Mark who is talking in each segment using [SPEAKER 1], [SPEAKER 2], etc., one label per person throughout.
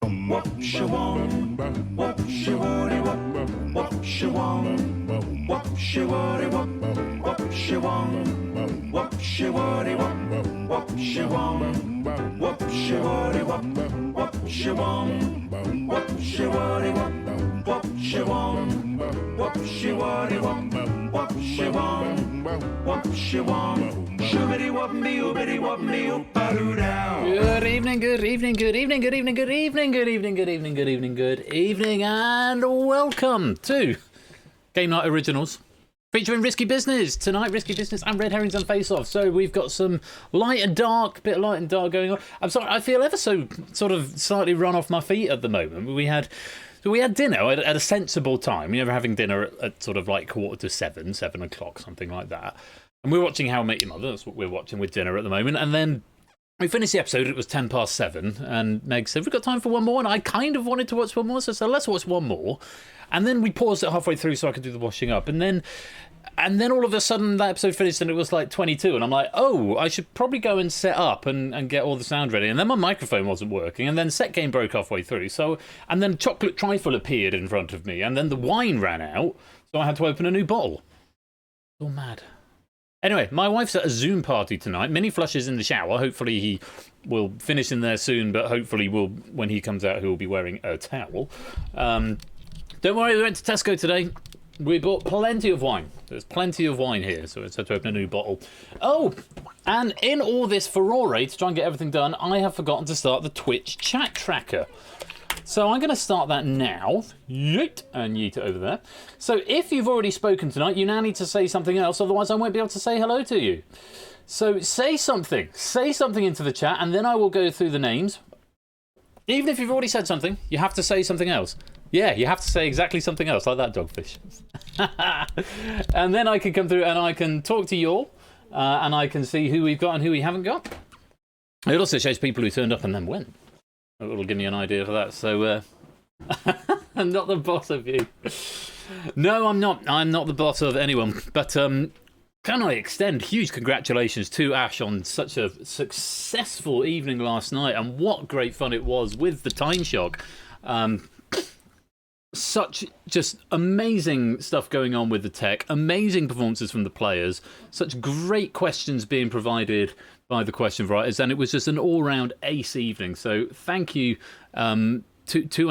[SPEAKER 1] Good evening, and welcome to Game Night Originals featuring Risky Business tonight. Risky Business and Red Herrings and Face Off. So we've got some light and dark, bit of light and dark going on. I'm sorry, I feel ever so sort of slightly run off my feet at the moment. We had dinner at a sensible time. We were having dinner at sort of like 7:45, 7 o'clock, something like that. And we're watching How I Met Your Mother. That's what we're watching with dinner at the moment. And then we finished the episode, it was 7:10, and Meg said, we've got time for one more, and I kind of wanted to watch one more, so I said, let's watch one more. And then we paused it halfway through so I could do the washing up, and then all of a sudden that episode finished and it was like 22, and I'm like, oh, I should probably go and set up and get all the sound ready. And then my microphone wasn't working, and then set game broke halfway through, and then chocolate trifle appeared in front of me, and then the wine ran out, so I had to open a new bottle. All mad. Anyway, my wife's at a Zoom party tonight. Minnie Flush is in the shower. Hopefully he will finish in there soon, but hopefully when he comes out, he will be wearing a towel. Don't worry, we went to Tesco today. We bought plenty of wine. There's plenty of wine here, so we had to open a new bottle. Oh, and in all this furore to try and get everything done, I have forgotten to start the Twitch chat tracker. So I'm going to start that now. Yeet, and yeet it over there. So if you've already spoken tonight, you now need to say something else, otherwise I won't be able to say hello to you. So say something. Say something into the chat, and then I will go through the names. Even if you've already said something, you have to say something else. Yeah, you have to say exactly something else, like that, Dogfish. And then I can come through and I can talk to you all, and I can see who we've got and who we haven't got. It also shows people who turned up and then went. It'll give me an idea for that. So, I'm not the boss of you. No, I'm not. I'm not the boss of anyone. But can I extend huge congratulations to Ash on such a successful evening last night, and what great fun it was with the Time Shock. Such just amazing stuff going on with the tech, amazing performances from the players, such great questions being provided by the question writers, and it was just an all-round ace evening. So thank you to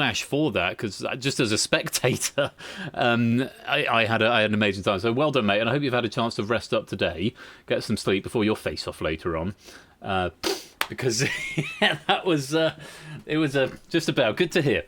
[SPEAKER 1] Ash for that, because just as a spectator, I had an amazing time. So well done, mate, and I hope you've had a chance to rest up today, get some sleep before your face-off later on, because yeah, that was it was just about good to hear.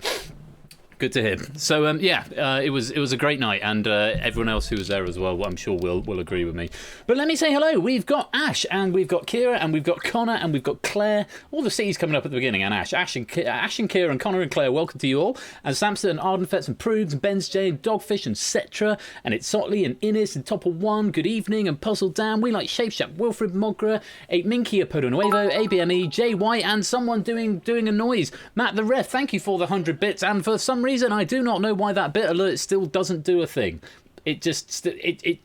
[SPEAKER 1] Good to hear. So it was a great night, and everyone else who was there as well, I'm sure will agree with me. But let me say hello. We've got Ash, and we've got Kira, and we've got Connor, and we've got Claire. All the C's coming up at the beginning, and Ash and Kira, and Connor and Claire. Welcome to you all. And Samson and Ardenfets and Prudes and Ben's J and Dogfish and Cetra and It's Sotley and Innis and Topple One. Good evening and Puzzle Dan. We like Shapeshap, Wilfred Mogra, 8 Minky, Apodo Nuevo, ABME, JY, and someone doing a noise. Matt the Ref. Thank you for the 100 bits, and for some reason I do not know why that bit alert still doesn't do a thing. It just it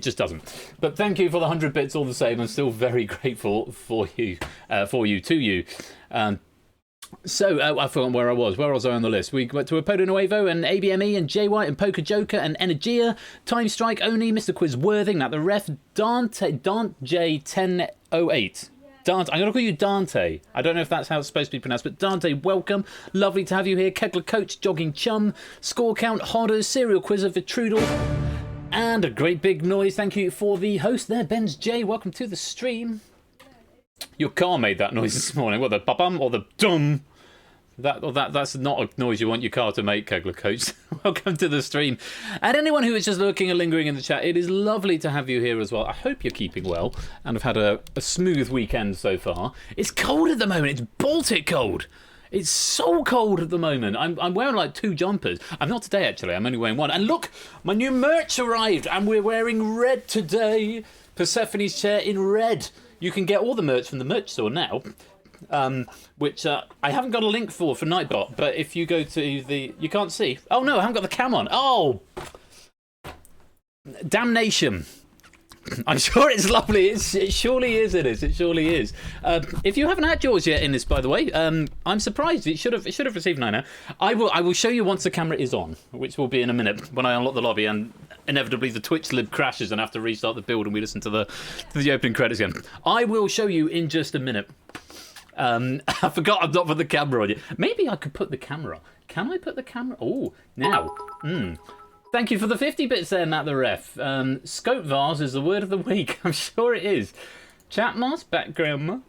[SPEAKER 1] just doesn't. But thank you for the 100 bits all the same. I'm still very grateful for you. So I've forgotten where I was. Where was I on the list? We went to Apodo Nuevo and ABME and J White and Poker Joker and Energia, Time Strike Oni, Mr. Quiz Worthing, Matt the Ref, Dante J1008. Dante, I'm going to call you Dante. I don't know if that's how it's supposed to be pronounced, but Dante, welcome. Lovely to have you here. Kegler Coach, Jogging Chum, Score Count, Hodders, Serial Quizzer, Vitrudel, and a great big noise. Thank you for the host there, Ben's J. Welcome to the stream. Your car made that noise this morning. What, the ba-bum or the dum? That's not a noise you want your car to make, Kegler Coach. Welcome to the stream. And anyone who is just lurking and lingering in the chat, it is lovely to have you here as well. I hope you're keeping well and have had a smooth weekend so far. It's cold at the moment. It's Baltic cold. It's so cold at the moment. I'm wearing like 2 jumpers. I'm not today, actually. I'm only wearing 1. And look, my new merch arrived, and we're wearing red today. Persephone's chair in red. You can get all the merch from the merch store now. Which I haven't got a link for Nightbot, but if you go to the... You can't see. Oh, no, I haven't got the cam on. Oh! Damnation. I'm sure it's lovely. It surely is. It surely is. If you haven't had yours yet in this, by the way, I'm surprised. It should have received 9 now. I will show you once the camera is on, which will be in a minute when I unlock the lobby and inevitably the Twitch lib crashes and I have to restart the build and we listen to the opening credits again. I will show you in just a minute. I forgot I've not put the camera on yet. Maybe I could put the camera on. Can I put the camera? Oh, now. Thank you for the 50 bits there, Matt the Ref. Scope vase is the word of the week. I'm sure it is. Chat mask, background mask.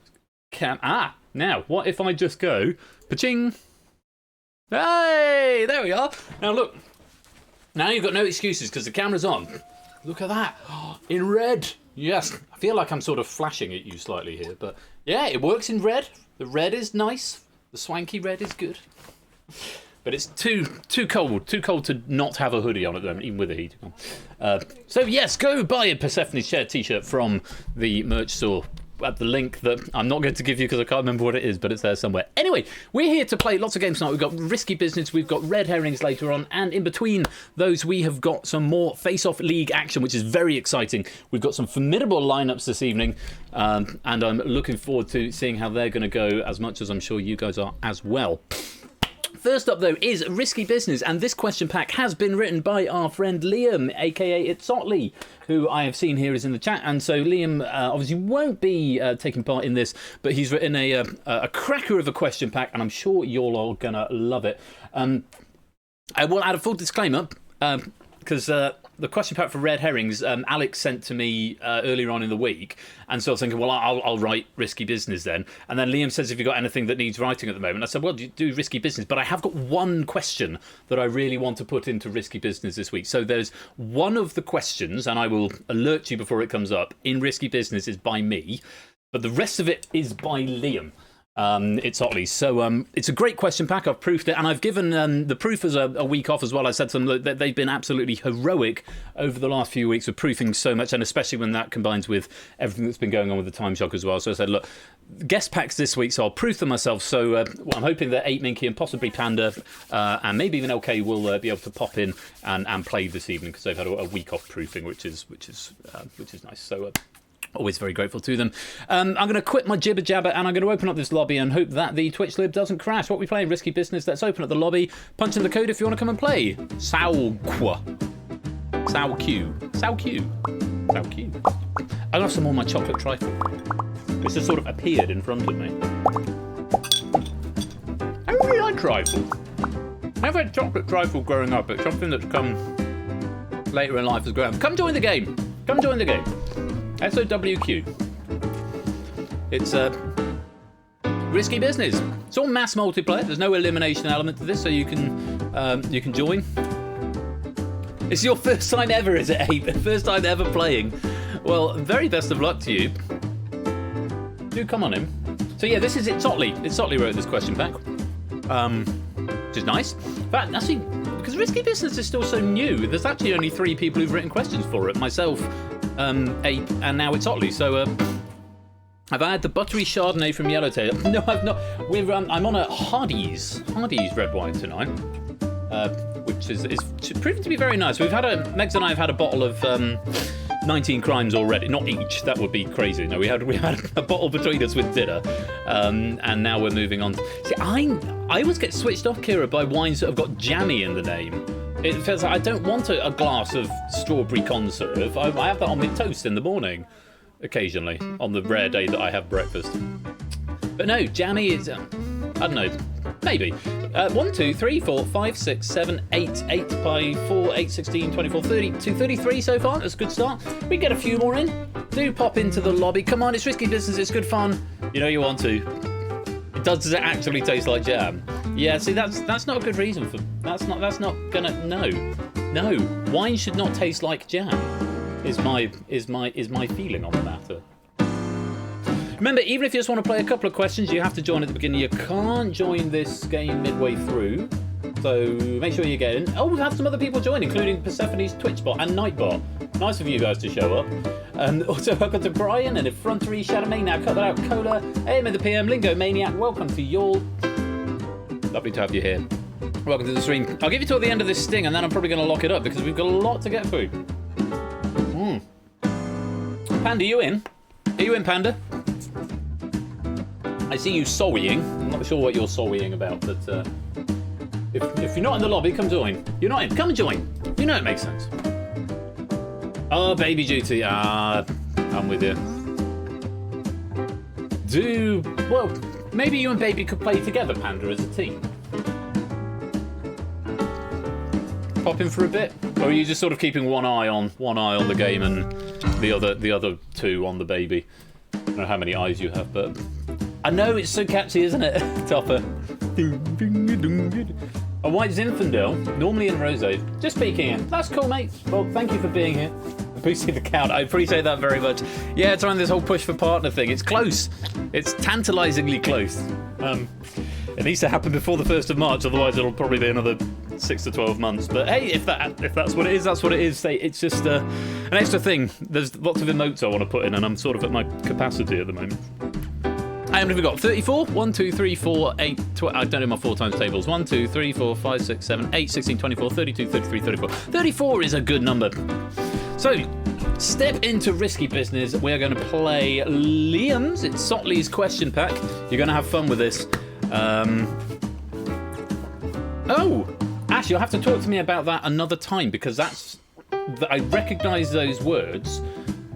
[SPEAKER 1] Now, what if I just go, pa-ching. Hey, there we are. Now look, now you've got no excuses because the camera's on. Look at that, in red. Yes, I feel like I'm sort of flashing at you slightly here, but yeah, it works in red. The red is nice. The swanky red is good. But it's too cold to not have a hoodie on at the moment, even with a heater on. So yes, go buy a Persephone's Shared t-shirt from the merch store at the link that I'm not going to give you because I can't remember what it is, but it's there somewhere. Anyway, we're here to play lots of games tonight. We've got Risky Business, we've got Red Herrings later on, and in between those we have got some more Face-Off League action, which is very exciting. We've got some formidable lineups this evening, and I'm looking forward to seeing how they're going to go, as much as I'm sure you guys are as well. First up, though, is Risky Business, and this question pack has been written by our friend Liam, aka It's Otley, who I have seen here is in the chat. And so Liam obviously won't be taking part in this, but he's written a cracker of a question pack, and I'm sure you're all going to love it. I will add a full disclaimer, because the question pack for Red Herrings, Alex sent to me earlier on in the week, and so I was thinking, well, I'll write Risky Business then. And then Liam says, have you got anything that needs writing at the moment? I said, well, do Risky Business, but I have got one question that I really want to put into Risky Business this week. So there's one of the questions, and I will alert you before it comes up, in Risky Business is by me, but the rest of it is by Liam. It's Otley. So it's a great question pack. I've proofed it, and I've given the proofers a week off as well. I said to them that they've been absolutely heroic over the last few weeks of proofing so much, and especially when that combines with everything that's been going on with the time shock as well. So I said, look, guest packs this week, so I'll proof them myself. So I'm hoping that 8 Minky and possibly Panda and maybe even LK will be able to pop in and play this evening because they've had a week off proofing, which is nice. So. Always very grateful to them. I'm going to quit my jibber jabber and I'm going to open up this lobby and hope that the Twitch lib doesn't crash. What are we playing? Risky Business. Let's open up the lobby. Punch in the code if you want to come and play. Sao-Q. I'm going to have some more of my chocolate trifle. This has sort of appeared in front of me. I really like trifle. I've had chocolate trifle growing up. It's something that's come later in life as grown up. Come join the game. Come join the game. SOWQ. It's Risky Business. It's all mass multiplayer. There's no elimination element to this, so you can join. It's your first time ever, is it, Abe? First time ever playing. Well, very best of luck to you. Do come on in. So yeah, this is It's Otley. It's Otley wrote this question back, which is nice. But actually, because Risky Business is still so new, there's actually only 3 people who've written questions for it. Myself, Ape, and now It's Otley. So have I had the buttery Chardonnay from Yellowtail? No, I've not. I'm on a Hardy's red wine tonight, which is proving to be very nice. Megs and I have had a bottle of 19 Crimes already. Not each, that would be crazy. No, we had a bottle between us with dinner, and now we're moving on. See, I always get switched off, Kira, by wines that have got jammy in the name. It feels like I don't want a glass of strawberry conserve. I have that on my toast in the morning, occasionally, on the rare day that I have breakfast. But no, jammy is, I don't know, maybe. 1, 2, 3, 4, 5, 6, 7, 8, 8 by 4, 8, 16, 24, 32, 33 so far. That's a good start. We can get a few more in. Do pop into the lobby. Come on, it's Risky Business, it's good fun. You know you want to. Does it actually taste like jam? Yeah, see, that's not a good reason for. That's not gonna. No. Wine should not taste like jam. Is my feeling on the matter. Remember, even if you just want to play a couple of questions, you have to join at the beginning. You can't join this game midway through. So make sure you get in. Oh, we've had some other people join, including Persephone's Twitch bot and Nightbot. Nice of you guys to show up. Also, welcome to Brian and Effrontery, Shadow Maniac, cut that out, Cola, AM in the PM, Lingo Maniac, welcome to y'all. Lovely to have you here. Welcome to the stream. I'll give you till the end of this sting and then I'm probably going to lock it up because we've got a lot to get through. Panda, you in? Are you in, Panda? I see you sorrying. I'm not sure what you're sorrying about, but if you're not in the lobby, come join. You're not in, come and join. You know it makes sense. Oh, baby duty. I'm with you. Well, maybe you and baby could play together, Panda, as a team. Pop in for a bit, or are you just sort of keeping one eye on the game and the other two on the baby? I don't know how many eyes you have, but I know it's so catchy, isn't it? Topper. A white Zinfandel, normally in rosé. Just peeking in. That's cool, mate. Well, thank you for being here. Boosting the count. I appreciate that very much. Yeah, trying this whole push for partner thing. It's close. It's tantalisingly close. It needs to happen before the 1st of March, otherwise it'll probably be another 6 to 12 months. But hey, if that's what it is, that's what it is. Say it's just an extra thing. There's lots of emotes I want to put in, and I'm sort of at my capacity at the moment. How many have we got? 34? 1, 2, 3, 4, 8, 12. I don't know my 4 times tables. 1, 2, 3, 4, 5, 6, 7, 8, 16, 24, 32, 33, 34. 34 is a good number. So, step into risky business. We're going to play Liam's. It's Sotley's question pack. You're going to have fun with this. Oh, Ash, you'll have to talk to me about that another time, because I recognise those words,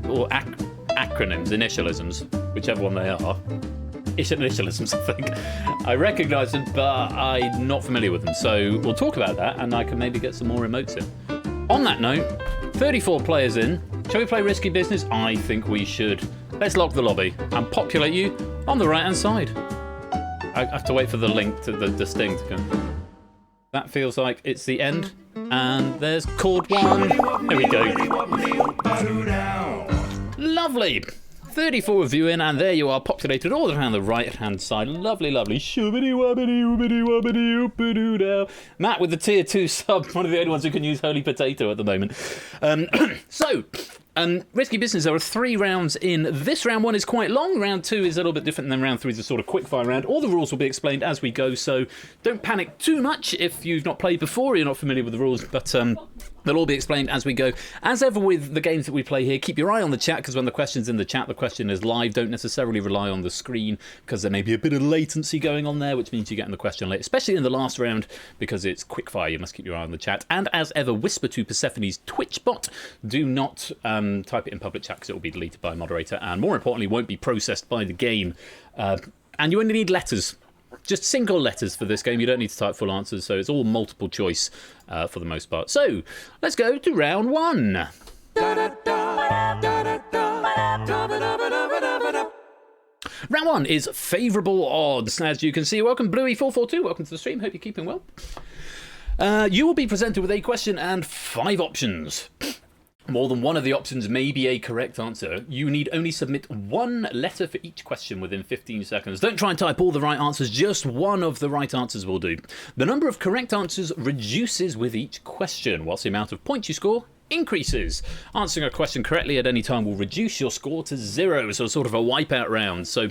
[SPEAKER 1] or acronyms, initialisms, whichever one they are. Initialisms, I think. I recognise them, but I'm not familiar with them. So we'll talk about that, and I can maybe get some more emotes in. On that note, 34 players in. Shall we play risky business? I think we should. Let's lock the lobby and populate you on the right-hand side. I have to wait for the link to the sting to come. That feels like it's the end. And there's chord 1. There we go. Lovely. 34 of you in, and there you are, populated all around the right-hand side. Lovely, lovely. Matt with the tier 2 sub, one of the only ones who can use Holy Potato at the moment. Risky business, there are 3 rounds in. This round 1 is quite long. Round 2 is a little bit different than round 3 is a sort of quickfire round. All the rules will be explained as we go, so don't panic too much if you've not played before or you're not familiar with the rules, but they'll all be explained as we go. As ever with the games that we play here, keep your eye on the chat, because when the question's in the chat, the question is live. Don't necessarily rely on the screen, because there may be a bit of latency going on there, which means you're getting the question late, especially in the last round, because it's quickfire. You must keep your eye on the chat. And as ever, whisper to Persephone's Twitch bot. Do not type it in public chat, because it will be deleted by a moderator, and more importantly, won't be processed by the game. And you only need letters. Just single letters for this game. You don't need to type full answers, so it's all multiple choice for the most part. So, let's go to round 1. Round 1 is favourable odds, as you can see. Welcome, Bluey442. Welcome to the stream. Hope you're keeping well. You will be presented with a question and 5 options. More than one of the options may be a correct answer. You need only submit 1 letter for each question within 15 seconds. Don't try and type all the right answers, just one of the right answers will do. The number of correct answers reduces with each question, whilst the amount of points you score increases. Answering a question correctly at any time will reduce your score to 0, so sort of a wipeout round. So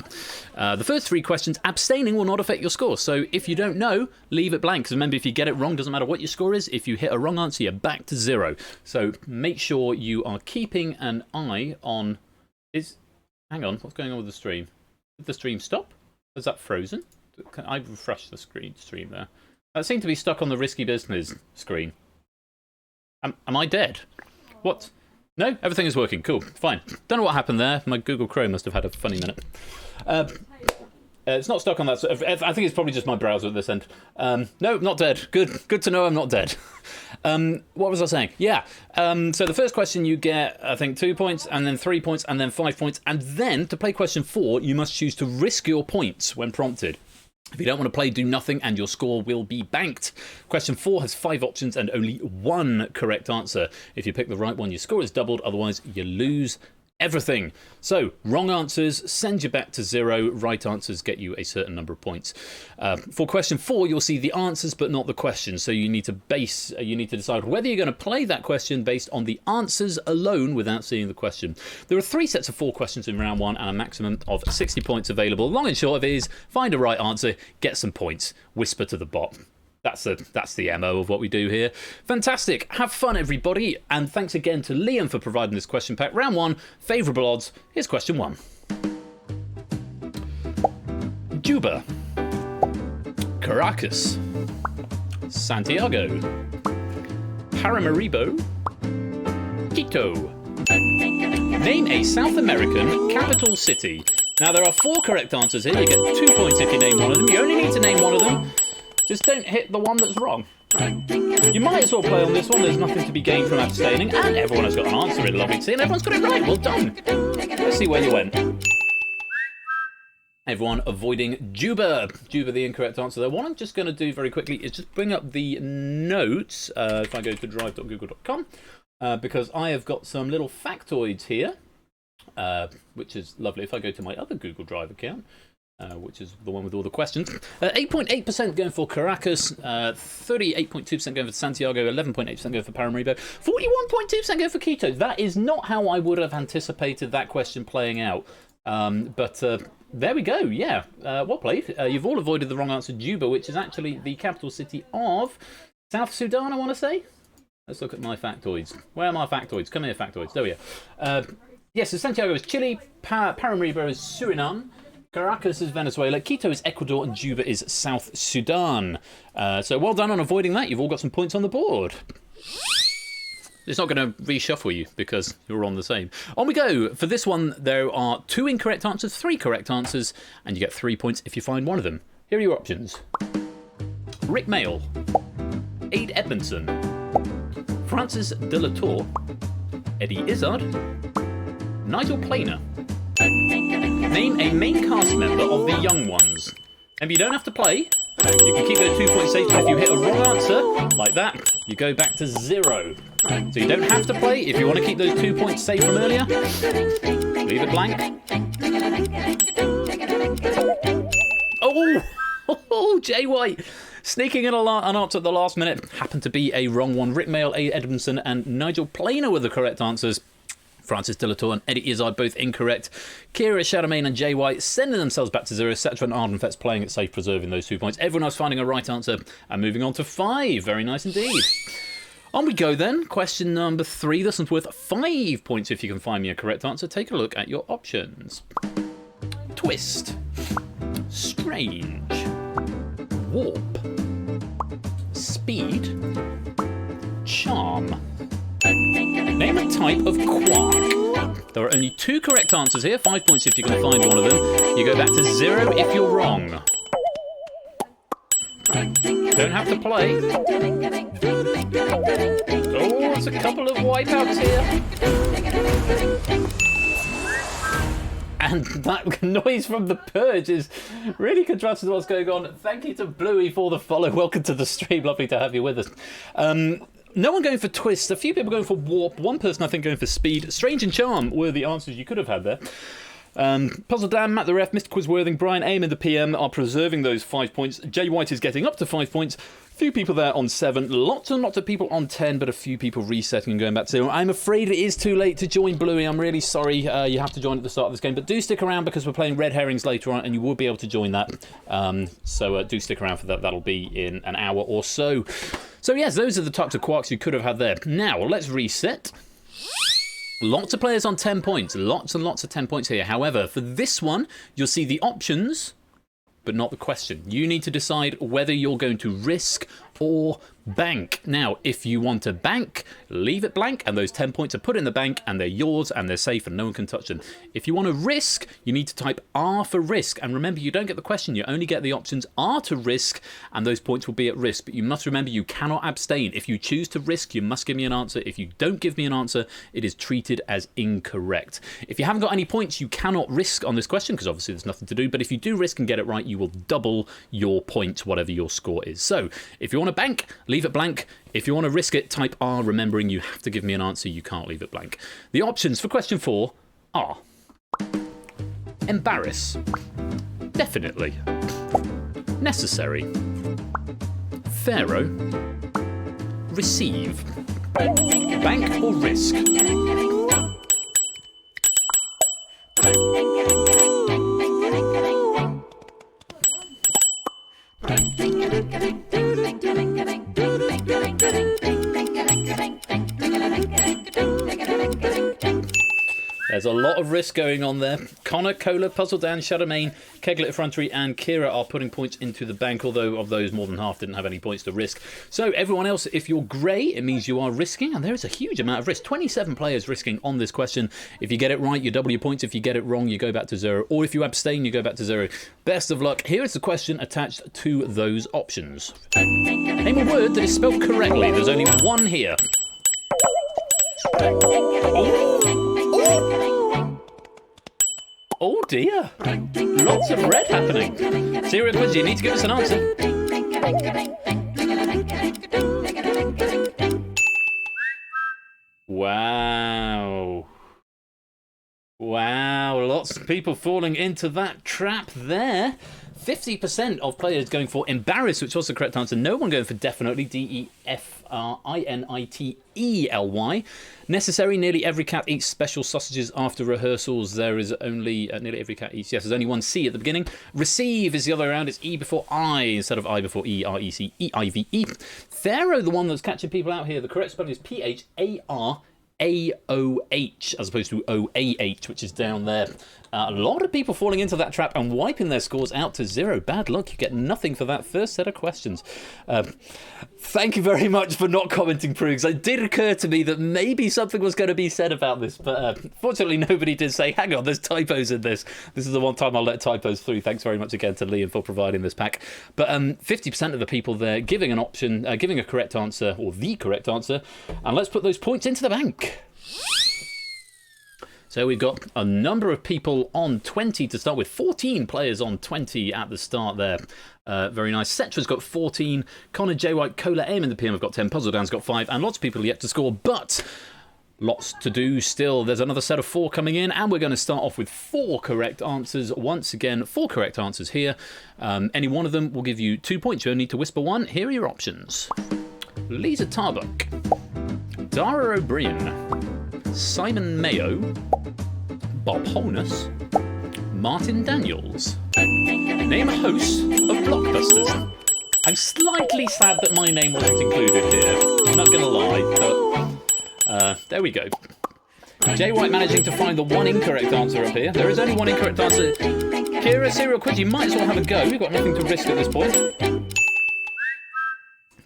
[SPEAKER 1] the first 3 questions, abstaining will not affect your score. So if you don't know, leave it blank. Because remember, if you get it wrong, doesn't matter what your score is. If you hit a wrong answer, you're back to 0. So make sure you are keeping an eye on... Hang on, what's going on with the stream? Did the stream stop? Is that frozen? Can I refresh the stream there? That seemed to be stuck on the risky business screen. Am I dead? What? No? Everything is working. Cool. Fine. Don't know what happened there. My Google Chrome must have had a funny minute. It's not stuck on that. So I think it's probably just my browser at this end. No, not dead. Good to know I'm not dead. What was I saying? Yeah. So the first question you get, I think, 2 points, and then 3 points, and then 5 points. And then, to play question 4, you must choose to risk your points when prompted. If you don't want to play, do nothing, and your score will be banked. Question 4 has 5 options and only 1 correct answer. If you pick the right one, your score is doubled. Otherwise, you lose everything. So, wrong answers send you back to 0. Right answers get you a certain number of points. For question 4, you'll see the answers but not the questions. So you need to decide whether you're going to play that question based on the answers alone without seeing the question. There are 3 sets of 4 questions in round 1 and a maximum of 60 points available. Long and short of it is, find a right answer, get some points, whisper to the bot. That's the MO of what we do here. Fantastic. Have fun, everybody. And thanks again to Liam for providing this question pack. Round 1, favourable odds. Here's question 1. Juba, Caracas, Santiago, Paramaribo, Quito. Name a South American capital city. Now, there are 4 correct answers here. You get 2 points if you name one of them. You only need to name one of them. Just don't hit the one that's wrong. You might as well play on this one. There's nothing to be gained from abstaining. And everyone has got an answer in lovely to see. And everyone's got it right. Well done. Let's see where you went. Everyone avoiding Juba. Juba, the incorrect answer there. What I'm just going to do very quickly is just bring up the notes. If I go to drive.google.com. Because I have got some little factoids here. Which is lovely. If I go to my other Google Drive account, which is the one with all the questions, 8.8% going for Caracas, 38.2% going for Santiago, 11.8% going for Paramaribo, 41.2% going for Quito. That is not how I would have anticipated that question playing out. But there we go, yeah. Well played. You've all avoided the wrong answer, Juba, which is actually the capital city of South Sudan, I want to say. Let's look at my factoids. Where are my factoids? Come here, factoids. There we are. Yes, so Santiago is Chile, Paramaribo is Suriname, Caracas is Venezuela, Quito is Ecuador, and Juba is South Sudan. So well done on avoiding that. You've all got some points on the board. It's not going to reshuffle you because you're on the same. On we go. For this one, there are 2 incorrect answers, 3 correct answers, and you get 3 points if you find one of them. Here are your options. Rick Mail, Aid Edmondson, Francis de la Tour, Eddie Izzard, Nigel Planer. Name a main cast member of The Young Ones. And you don't have to play. You can keep those 2 points safe, but if you hit a wrong answer, like that, you go back to 0. So you don't have to play. If you want to keep those 2 points safe from earlier, leave it blank. Oh, Jay White. Sneaking in an answer at the last minute. Happened to be a wrong one. Rick Mail, A. Edmondson, and Nigel Planer were the correct answers. Francis de la Tour and Eddie Izzard both incorrect. Kira Shadamain and Jay White sending themselves back to 0. Setra and Ardenfet's playing it safe, preserving those 2 points. Everyone else finding a right answer and moving on to 5. Very nice indeed. On we go then. Question number 3. This one's worth 5 points if you can find me a correct answer. Take a look at your options. Twist. Strange. Warp. Speed. Charm. Name a type of quark. There are only 2 correct answers here. 5 points if you can find one of them. You go back to 0 if you're wrong. Don't have to play. Oh, there's a couple of wipeouts here. And that noise from the Purge is really contrasted to what's going on. Thank you to Bluey for the follow. Welcome to the stream. Lovely to have you with us. No one going for Twist. A few people going for Warp. One person, I think, going for Speed. Strange and Charm were the answers you could have had there. Puzzle Dan, Matt the Ref, Mr. Quizworthing, Brian Aim and the PM are preserving those 5 points. Jay White is getting up to 5 points. Few people there on 7. Lots and lots of people on 10, but a few people resetting and going back to 0. I'm afraid it is too late to join Bluey. I'm really sorry. You have to join at the start of this game. But do stick around because we're playing Red Herrings later on and you will be able to join that. So do stick around for that. That'll be in an hour or so. So yes, those are the types of quarks you could have had there. Now, let's reset. Lots of players on 10 points. Lots and lots of 10 points here. However, for this one, you'll see the options, but not the question. You need to decide whether you're going to risk or bank. Now, if you want to bank, leave it blank, and those 10 points are put in the bank, and they're yours, and they're safe, and no one can touch them. If you want to risk, you need to type R for risk. And remember, you don't get the question. You only get the options R to risk, and those points will be at risk. But you must remember, you cannot abstain. If you choose to risk, you must give me an answer. If you don't give me an answer, it is treated as incorrect. If you haven't got any points, you cannot risk on this question, because obviously there's nothing to do. But if you do risk and get it right, you will double your points, whatever your score is. So, if you want to bank, leave it blank. If you want to risk it, type R, remembering you have to give me an answer. You can't leave it blank. The options for question 4 are embarrass, definitely, necessary, pharaoh, receive, bank or risk. There's a lot of risk going on there. Connor, Cola, Puzzle Dan, Shadowmane, Keglet, Effrontery, and Kira are putting points into the bank, although of those, more than half didn't have any points to risk. So everyone else, if you're grey, it means you are risking, and there is a huge amount of risk. 27 players risking on this question. If you get it right, you double your points. If you get it wrong, you go back to 0. Or if you abstain, you go back to 0. Best of luck. Here is the question attached to those options. Name a word that is spelled correctly. There's only one here. Oh dear. Lots of red happening. Serial quiz, you need to give us an answer. Wow. Wow, lots of people falling into that trap there. 50% of players going for embarrass, which was the correct answer. No one going for definitely, DEFRINITELY. Necessary, nearly every cat eats special sausages after rehearsals. There is only, nearly every cat eats, yes, there's only one C at the beginning. Receive is the other way around, it's E before I, instead of I before E, RECEIVE. Pharaoh, the one that's catching people out here, the correct spelling is PHARAOH, as opposed to OAH, which is down there. A lot of people falling into that trap and wiping their scores out to 0. Bad luck, you get nothing for that first set of questions. Thank you very much for not commenting, Prugs. It did occur to me that maybe something was going to be said about this, but fortunately nobody did say, hang on, there's typos in this. This is the one time I'll let typos through. Thanks very much again to Liam for providing this pack. But 50% of the people there giving an option, giving a correct answer, or the correct answer, and let's put those points into the bank. So we've got a number of people on 20 to start with. 14 players on 20 at the start there. Very nice. Cetra's got 14. Connor, J White, Cola, AM in the PM have got 10. Puzzle Dan's got 5. And lots of people yet to score. But lots to do still. There's another set of 4 coming in. And we're going to start off with 4 correct answers. Once again, 4 correct answers here. Any one of them will give you 2 points. You only need to whisper one. Here are your options. Lisa Tarbuck. Dara O'Brien. Simon Mayo. Bob Holness, Martin Daniels. Name a host of Blockbusters. I'm slightly sad that my name wasn't included here. I'm not going to lie, but there we go. Jay White managing to find the one incorrect answer up here. There is only one incorrect answer. Kira, Serial Quiz, you might as well have a go. We've got nothing to risk at this point.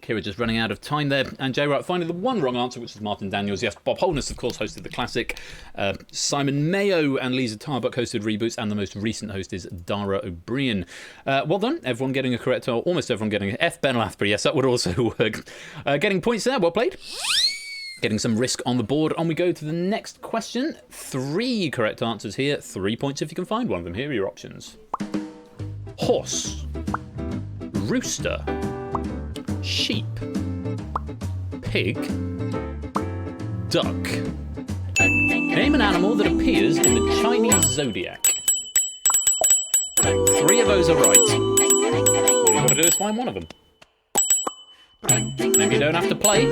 [SPEAKER 1] Kira just running out of time there. And Jay Wright finding the one wrong answer, which is Martin Daniels. Yes, Bob Holness, of course, hosted the classic. Simon Mayo and Lisa Tarbuck hosted reboots. And the most recent host is Dara O'Brien. Well done. Everyone getting a correct, or almost everyone getting a F. Ben Lathbury. Yes, that would also work. Getting points there. Well played. Getting some risk on the board. On we go to the next question. 3 correct answers here. 3 points if you can find one of them. Here are your options. Horse. Rooster. Sheep. Pig. Duck. Name an animal that appears in the Chinese zodiac. 3 of those are right. All you've got to do is find one of them. Maybe you don't have to play.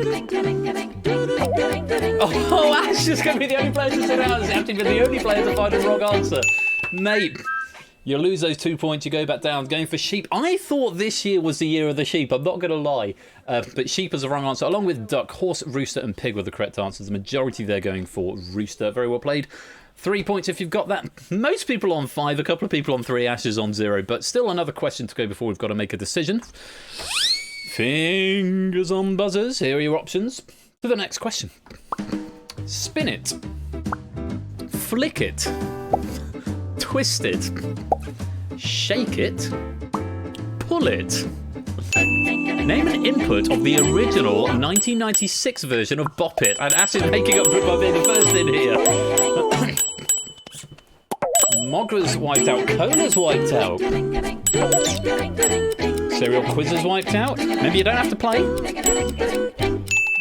[SPEAKER 1] Oh, Ash is going to be the only player to sit out. It's actually been the only player to find a wrong answer. Mate. You lose those 2 points, you go back down. Going for sheep. I thought this year was the year of the sheep. I'm not going to lie. But sheep is the wrong answer. Along with duck, horse, rooster and pig were the correct answers. The majority there going for rooster. Very well played. 3 points if you've got that. Most people on 5. A couple of people on 3. Ashes on 0. But still another question to go before we've got to make a decision. Fingers on buzzers. Here are your options. To the next question. Spin it. Flick it. Twist it. Shake it. Pull it. Name an input of the original 1996 version of Bop It. And Ash is making up for it by being the first in here. Mogra's wiped out. Cola's wiped out. Serial Quiz is wiped out. Maybe you don't have to play.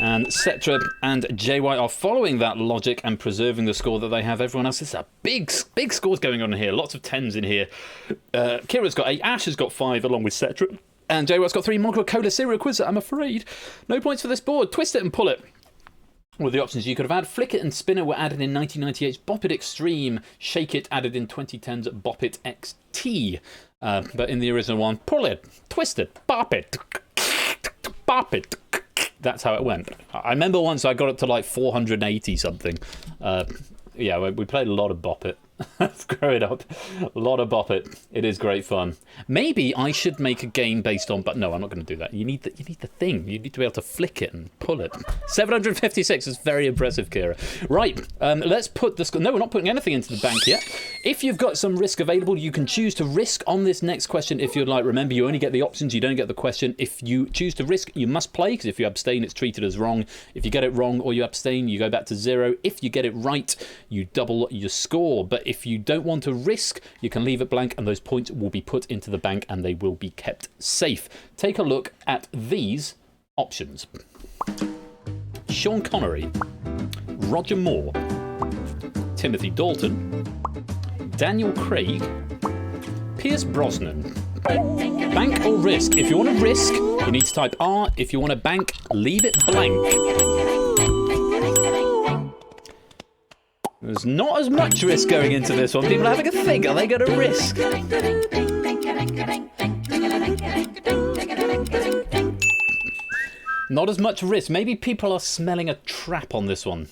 [SPEAKER 1] And Cetra and Jay White are following that logic and preserving the score that they have. Everyone else, there's a big scores going on in here. Lots of 10s in here. Kira's got 8. Ash has got 5 along with Cetra. And Jay White's got 3. Mogra, Cola, Serial Quiz, I'm afraid. No points for this board. Twist it and pull it. Well, the options you could have had. Flick it and spin it were added in 1998's Bop It Extreme. Shake it added in 2010's Bop It XT. But in the original one, pull it, twist it, bop it, bop it. That's how it went. I remember once I got up to like 480 something. Yeah, we played a lot of Bop It growing up. A lot of Bop It. It is great fun. Maybe I should make a game based on, but no, I'm not going to do that. You need the thing. You need to be able to flick it and pull it. 756 is very impressive, Kira. Right, let's put this. No, we're not putting anything into the bank yet. If you've got some risk available, you can choose to risk on this next question if you'd like. Remember, you only get the options, you don't get the question. If you choose to risk, you must play, because if you abstain, it's treated as wrong. If you get it wrong or you abstain, you go back to 0. If you get it right, you double your score. But if you don't want to risk, you can leave it blank, and those points will be put into the bank and they will be kept safe. Take a look at these options. Sean Connery, Roger Moore, Timothy Dalton, Daniel Craig, Pierce Brosnan. Bank or risk? If you want to risk, you need to type R. If you want to bank, leave it blank. There's not as much risk going into this one. People are having a think. Are they going to risk? Not as much risk. Maybe people are smelling a trap on this one.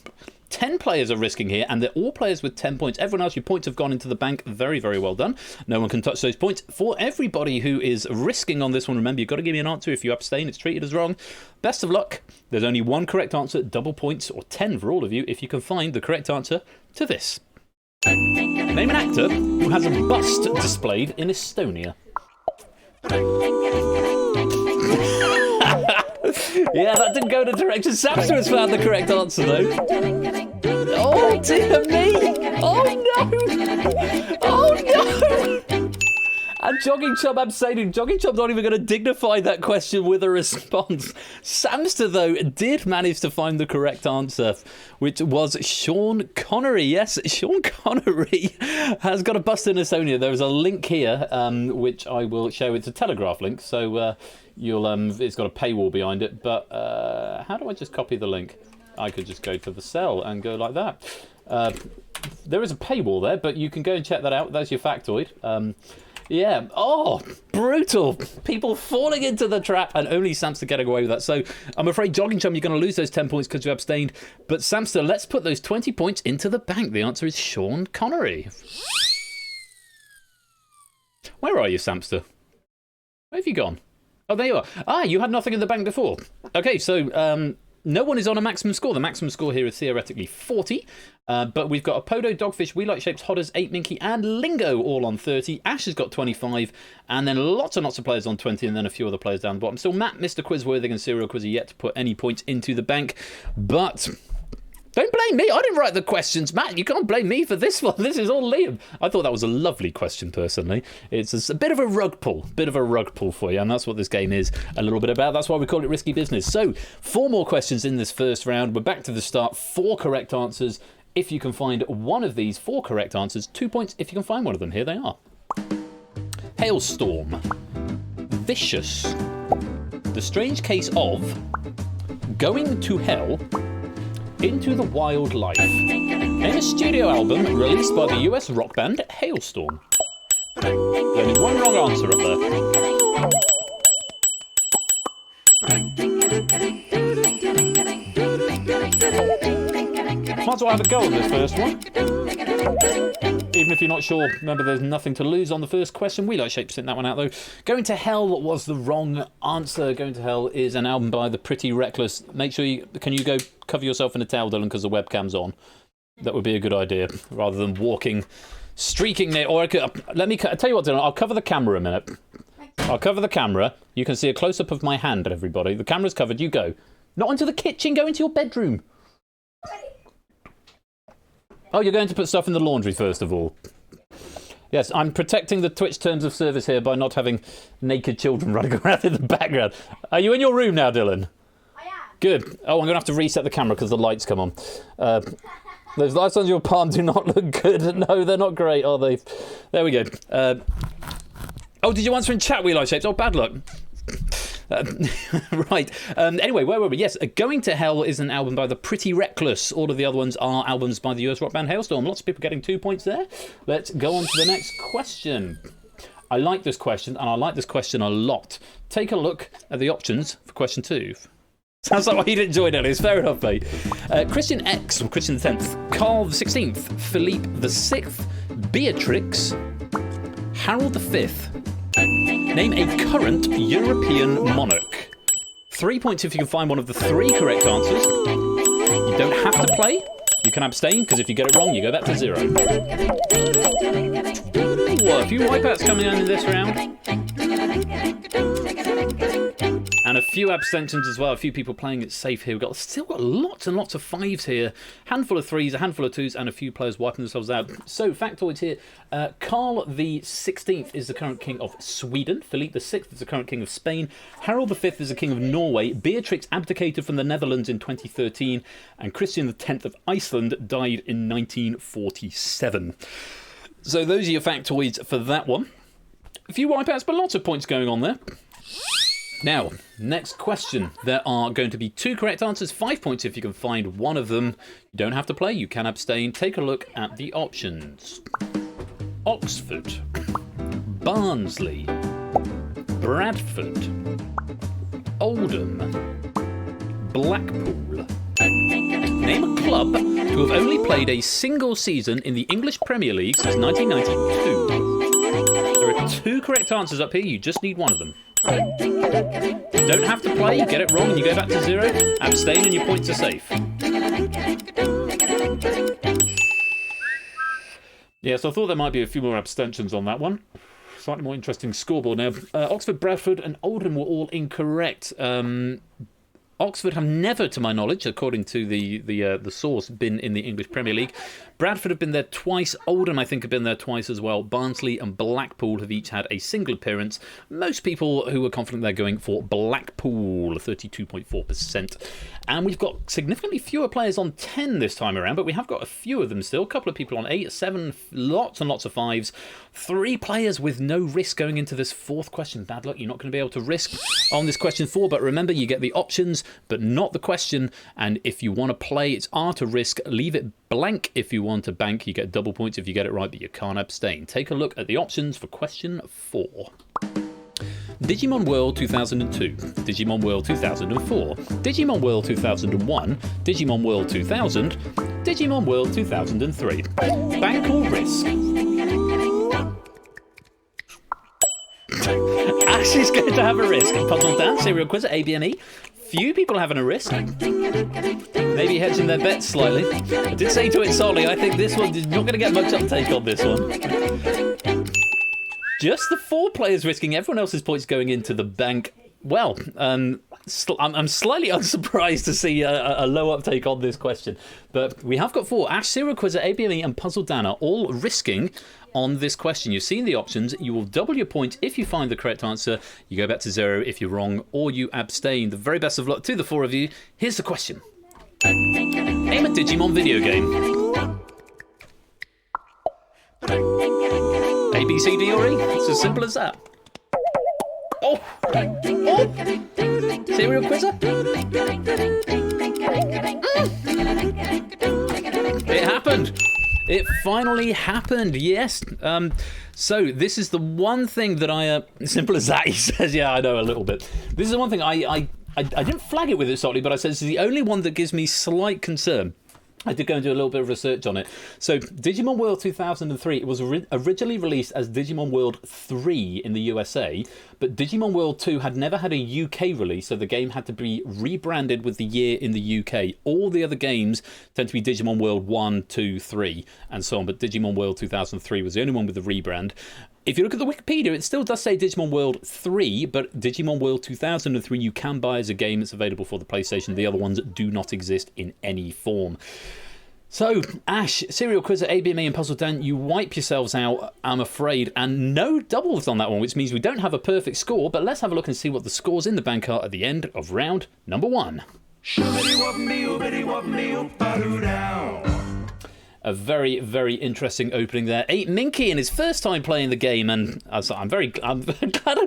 [SPEAKER 1] 10 players are risking here, and they're all players with 10 points. Everyone else, your points have gone into the bank. Very, very well done. No one can touch those points. For everybody who is risking on this one, remember, you've got to give me an answer. If you abstain, it's treated as wrong. Best of luck. There's only one correct answer, double points, or 10 for all of you, if you can find the correct answer to this. Name an actor who has a bust displayed in Estonia. Yeah, that didn't go to direction. Samster has found the correct answer, though. Oh, dear me. Oh, no. Oh, no. And Jogging Chub abstaining. Jogging Chub's not even going to dignify that question with a response. Samster, though, did manage to find the correct answer, which was Sean Connery. Yes, Sean Connery has got a bust in Estonia. There is a link here, which I will show. It's a Telegraph link, so it's got a paywall behind it. But how do I just copy the link? I could just go to the cell and go like that. There is a paywall there, but you can go and check that out. That's your factoid. Yeah. Oh, brutal. People falling into the trap, and only Samster getting away with that. So I'm afraid, Jogging Chum, you're going to lose those 10 points because you abstained. But Samster, let's put those 20 points into the bank. The answer is Sean Connery. Where are you, Samster? Where have you gone? Oh, there you are. Ah, you had nothing in the bank before. Okay, so no one is on a maximum score. The maximum score here is theoretically 40. But we've got a Podo, Dogfish, We Like Shapes, Hodders, 8 Minky, and Lingo all on 30. Ash has got 25. And then lots and lots of players on 20, and then a few other players down the bottom. Still, Matt, Mr. Quizworthy, and Serial Quizzer yet to put any points into the bank. But don't blame me. I didn't write the questions, Matt. You can't blame me for this one. This is all Liam. I thought that was a lovely question, personally. It's a bit of a rug pull. For you, and that's what this game is a little bit about. That's why we call it Risky Business. So, 4 more questions in this first round. We're back to the start. 4 correct answers. If you can find one of these 4 correct answers, 2 points if you can find one of them. Here they are. Hailstorm. Vicious. The Strange Case of. Going to Hell. Into the Wild Life. Name a studio album released by the US rock band Hailstorm. There's only one wrong answer up there. Might as well have a go on this first one. Even if you're not sure, remember there's nothing to lose on the first question. We Like Shapes sent that one out though. Going to Hell was the wrong answer. Going to Hell is an album by the Pretty Reckless. Make sure can you go cover yourself in a towel, Dylan, because the webcam's on. That would be a good idea, rather than streaking near. Or let me tell you what, Dylan, I'll cover the camera a minute. I'll cover the camera. You can see a close-up of my hand, everybody. The camera's covered. You go. Not into the kitchen. Go into your bedroom. Oh, you're going to put stuff in the laundry first of all. Yes, I'm protecting the Twitch terms of service here by not having naked children running around in the background. Are you in your room now, Dylan?
[SPEAKER 2] I am.
[SPEAKER 1] Good. Oh, I'm going to have to reset the camera because the lights come on. Those lights on your palm do not look good. No, they're not great, are they? There we go. Oh, did you answer in chat, We Like Shapes? Oh, bad luck. Right. Anyway, where were we? Yes, Going to Hell is an album by the Pretty Reckless. All of the other ones are albums by the US rock band Hailstorm. Lots of people getting 2 points there. Let's go on to the next question. I like this question, and I like this question a lot. Take a look at the options for question 2. Sounds like why you didn't join earlier. It's fair enough, mate. Christian X from Christian the 10th. Carl the 16th. Philippe the 6th. Beatrix. Harold the 5th. Name a current European monarch. 3 points if you can find one of the 3 correct answers. You don't have to play. You can abstain, because if you get it wrong, you go back to 0. Ooh, a few wipeouts coming in this round. And a few abstentions as well. A few people playing it safe here. We've still got lots and lots of 5s here. Handful of 3s, a handful of 2s, and a few players wiping themselves out. So, factoids here. Carl the 16th is the current king of Sweden. Philippe the 6th is the current king of Spain. Harold the 5th is the king of Norway. Beatrix abdicated from the Netherlands in 2013. And Christian the 10th of Iceland died in 1947. So those are your factoids for that one. A few wipeouts, but lots of points going on there. Now, next question. There are going to be 2 correct answers, 5 points if you can find one of them. You don't have to play, you can abstain. Take a look at the options. Oxford, Barnsley, Bradford, Oldham, Blackpool. Name a club to have only played a single season in the English Premier League since 1992. There are 2 correct answers up here, you just need one of them. You don't have to play, you get it wrong and you go back to 0. Abstain and your points are safe. Yeah, so I thought there might be a few more abstentions on that one. Slightly more interesting scoreboard now. Oxford, Bradford and Oldham were all incorrect. Oxford have never, to my knowledge, according to the source, been in the English Premier League. Bradford have been there twice. Oldham, I think, have been there twice as well. Barnsley and Blackpool have each had a single appearance. Most people who are confident they're going for Blackpool, 32.4%. And we've got significantly fewer players on 10 this time around, but we have got a few of them still. A couple of people on 8, 7, lots and lots of 5s. 3 players with no risk going into this 4th question. Bad luck, you're not going to be able to risk on this question 4, but remember, you get the options, but not the question. And if you want to play, it's R to risk. Leave it blank if you want to bank. You get double points if you get it right, but you can't abstain. Take a look at the options for question 4. Digimon World 2002, Digimon World 2004, Digimon World 2001, Digimon World 2000, Digimon World 2003. Bank or risk? Ash is going to have a risk. Puzzle Dan, Serial Quiz at ABME. Few people having a risk. Maybe hedging their bets slightly. I did say to it solely, I think this one is not going to get much uptake on this one. Just the 4 players risking, everyone else's points going into the bank. Well, I'm slightly unsurprised to see a low uptake on this question. But we have got 4. Ash, Serial Quiz at ABME and Puzzle Dan are all risking on this question. You've seen the options. You will double your point if you find the correct answer. You go back to 0 if you're wrong, or you abstain. The very best of luck to the 4 of you. Here's the question. Name a Digimon video game. A, B, C, D, or E. It's as simple as that. Oh! Oh! Serial Quizzer? It happened. It finally happened, yes. So this is the one thing that I... simple as that, he says. Yeah, I know, a little bit. This is the one thing I didn't flag it with it solely, but I said this is the only one that gives me slight concern. I did go and do a little bit of research on it. So, Digimon World 2003, it was originally released as Digimon World 3 in the USA, but Digimon World 2 had never had a UK release, so the game had to be rebranded with the year in the UK. All the other games tend to be Digimon World 1, 2, 3, and so on, but Digimon World 2003 was the only one with the rebrand. If you look at the Wikipedia, it still does say Digimon World 3, but Digimon World 2003 you can buy as a game that's available for the PlayStation. The other ones do not exist in any form. So, Ash, Serial Quiz at ABME and Puzzle Dan, you wipe yourselves out, I'm afraid, and no doubles on that one, which means we don't have a perfect score, but let's have a look and see what the scores in the bank are at the end of round number 1. A very, very interesting opening there. 8 Minky in his first time playing the game, and I'm glad I've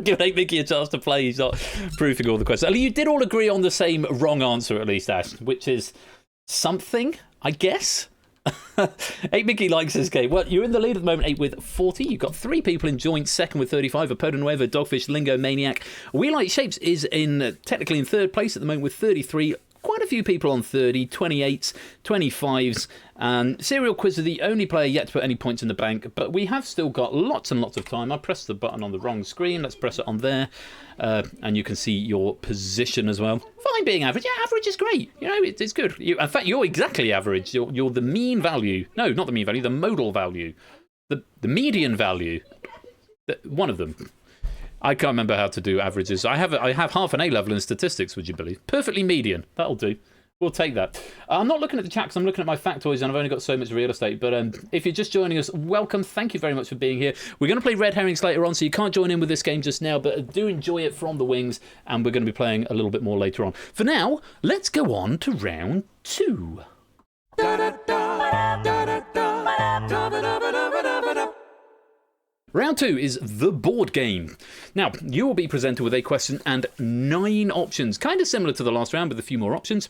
[SPEAKER 1] given 8 Minky a chance to play. He's not proofing all the questions. You did all agree on the same wrong answer, at least, Ash, which is something, I guess. 8 Mickey likes this game. Well, you're in the lead at the moment, 8 with 40. You've got 3 people in joint second with 35. Apoda Nueva, Dogfish, Lingo, Maniac. We Like Shapes is technically in third place at the moment with 33. Quite a few people on 30, 28s, 25s. Serial Quiz are the only player yet to put any points in the bank, but we have still got lots and lots of time. I pressed the button on the wrong screen. Let's press it on there, and you can see your position as well. Fine being average. Yeah, average is great. You know, it's good. In fact, you're exactly average. You're the mean value. No, not the mean value. The modal value. The median value. One of them. I can't remember how to do averages. I have half an A level in statistics, would you believe? Perfectly median. That'll do. We'll take that. I'm not looking at the chat because I'm looking at my factoids and I've only got so much real estate. But if you're just joining us, welcome. Thank you very much for being here. We're going to play Red Herrings later on, so you can't join in with this game just now, but do enjoy it from the wings, and we're going to be playing a little bit more later on. For now, let's go on to round 2. Round 2 is the board game. Now, you will be presented with a question and 9 options, kind of similar to the last round with a few more options.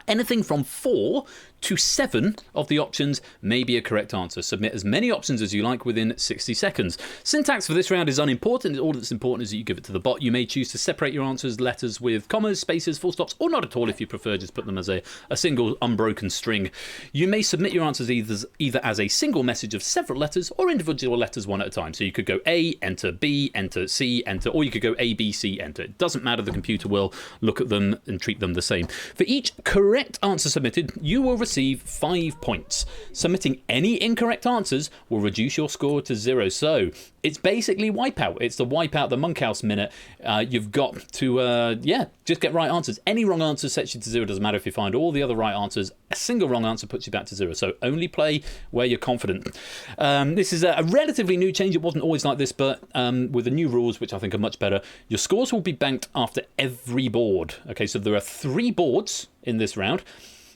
[SPEAKER 1] Anything from 4 to 7 of the options may be a correct answer. Submit as many options as you like within 60 seconds. Syntax for this round is unimportant. All that's important is that you give it to the bot. You may choose to separate your answers, letters with commas, spaces, full stops, or not at all if you prefer. Just put them as a single unbroken string. You may submit your answers either as a single message of several letters or individual letters one at a time. So you could go A, enter B, enter C, enter, or you could go A, B, C, enter. It doesn't matter. The computer will look at them and treat them the same. For each correct answer submitted, you will receive 5 points. Submitting any incorrect answers will reduce your score to 0. So it's basically wipeout. It's the wipeout, the monkhouse minute. You've got to, just get right answers. Any wrong answer sets you to 0. Doesn't matter if you find all the other right answers. A single wrong answer puts you back to 0. So only play where you're confident. This is a relatively new change. It wasn't always like this, but with the new rules, which I think are much better, your scores will be banked after every board. Okay, so there are 3 boards in this round.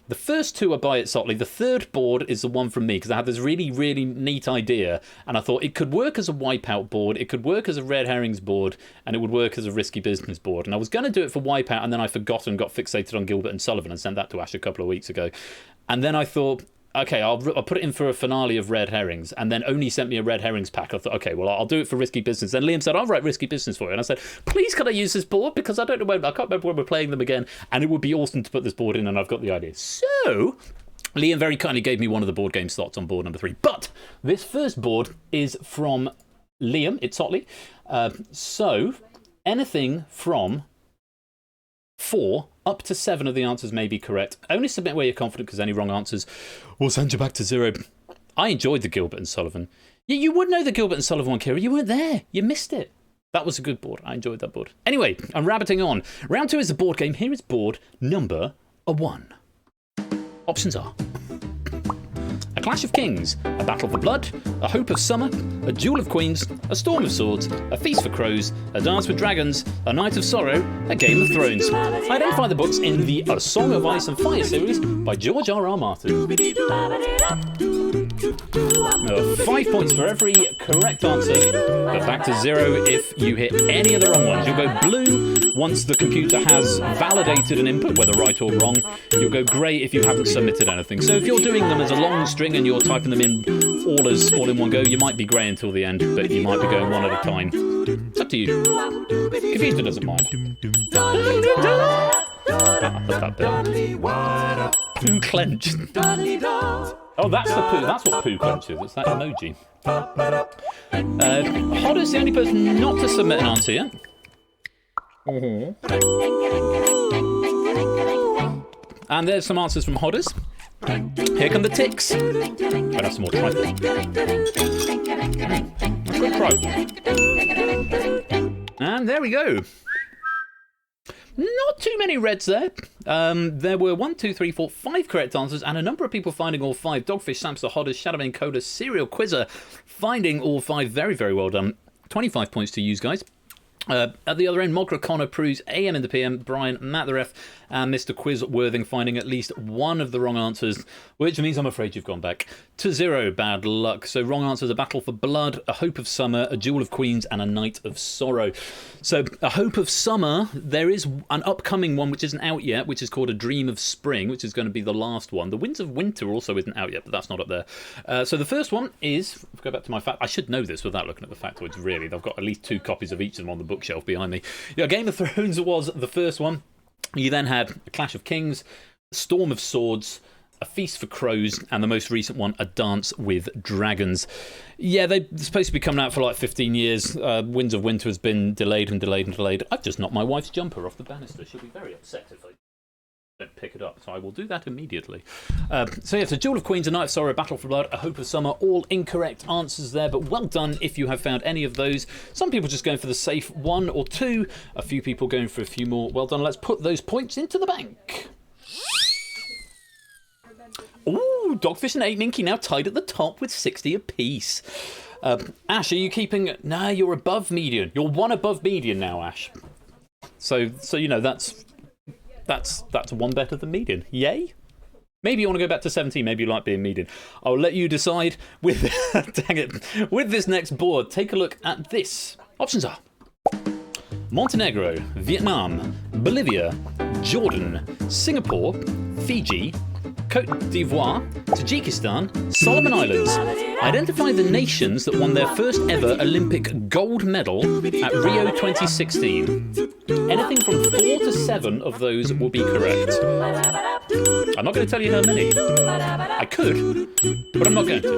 [SPEAKER 1] The first 2 are by it Sotley. The third board is the one from me because I had this really, really neat idea, and I thought it could work as a wipeout board, it could work as a red herrings board, and it would work as a risky business board. And I was going to do it for wipeout, and then I forgot and got fixated on Gilbert and Sullivan and sent that to Ash a couple of weeks ago. And then I thought, okay, I'll put it in for a finale of red herrings, and then only sent me a red herrings pack. I thought, okay, well, I'll do it for risky business. Then Liam said, I'll write risky business for you. And I said, please, can I use this board? Because I don't know when, I can't remember when we're playing them again. And it would be awesome to put this board in, and I've got the idea. So Liam very kindly gave me one of the board game slots on board number 3. But this first board is from Liam. It's Sotley. So anything from 4 up to 7 of the answers may be correct. Only submit where you're confident because any wrong answers will send you back to 0. I enjoyed the Gilbert and Sullivan. Yeah, you would know the Gilbert and Sullivan one, Kira. You weren't there. You missed it. That was a good board. I enjoyed that board. Anyway, I'm rabbiting on. Round 2 is the board game. Here is board number 1. Options are a Clash of Kings, a Battle for Blood, a Hope of Summer, a Duel of Queens, a Storm of Swords, a Feast for Crows, a Dance with Dragons, a Night of Sorrow, a Game of Thrones. Identify the books in the A Song of Ice and Fire series by George R.R. Martin. There are 5 points for every correct answer, but back to 0 if you hit any of the wrong ones. You'll go blue once the computer has validated an input, whether right or wrong. You'll go grey if you haven't submitted anything. So if you're doing them as a long string and you're typing them in all in one go, you might be grey until the end, but you might be going one at a time. It's up to you. Computer doesn't mind. Poo clenched. Oh, that's the poo. That's what poo clench is. It's that emoji. Hodder's the only person not to submit an answer yet. And there's some answers from Hodders. Here come the ticks. I'd have some more trifle. Good trifle. And there we go. Not too many reds there. There were 1, 2, 3, 4, 5 correct answers, and a number of people finding all 5. Dogfish, Samster, Hodders, Shadowman, Coda, Serial Quizzer finding all 5. Very, very well done. 25 points to use, guys. At the other end, Mogra, Connor, Pruse, AM in the PM, Brian, Matt the Ref, and Mr. Quizworthing finding at least one of the wrong answers, which means I'm afraid you've gone back to 0. Bad luck. So wrong answers: A Battle for Blood, A Hope of Summer, A Duel of Queens, and A Night of Sorrow. So A Hope of Summer, there is an upcoming one which isn't out yet, which is called A Dream of Spring, which is going to be the last one. The Winds of Winter also isn't out yet, but that's not up there. So the first one is, if I go back to my fact, I should know this without looking at the factoids, really. They've got at least 2 copies of each of them on the bookshelf behind me. Yeah, Game of Thrones was the first one. You then had A Clash of Kings, Storm of Swords, A Feast for Crows, and the most recent one, A Dance with Dragons. Yeah, they're supposed to be coming out for like 15 years. Winds of Winter has been delayed and delayed and delayed. I've just knocked my wife's jumper off the banister. She'll be very upset if I don't pick it up, so I will do that immediately. So yeah, so Duel of Queens, A Night of Sorrow, Battle for Blood, A Hope of Summer, all incorrect answers there, but well done if you have found any of those. Some people just going for the safe 1 or 2, a few people going for a few more. Well done. Let's put those points into the bank. Ooh, Dogfish and 8 Minky now tied at the top with 60 apiece. Ash, are you keeping... Nah, you're above median. You're 1 above median now, Ash. So you know, that's 1 better than median. Yay? Maybe you want to go back to 17. Maybe you like being median. I'll let you decide with... dang it. With this next board, take a look at this. Options are Montenegro, Vietnam, Bolivia, Jordan, Singapore, Fiji, Cote d'Ivoire, Tajikistan, Solomon Islands. Identify the nations that won their first ever Olympic gold medal at Rio 2016. Anything from 4 to 7 of those will be correct. I'm not going to tell you how many. I could, but I'm not going to.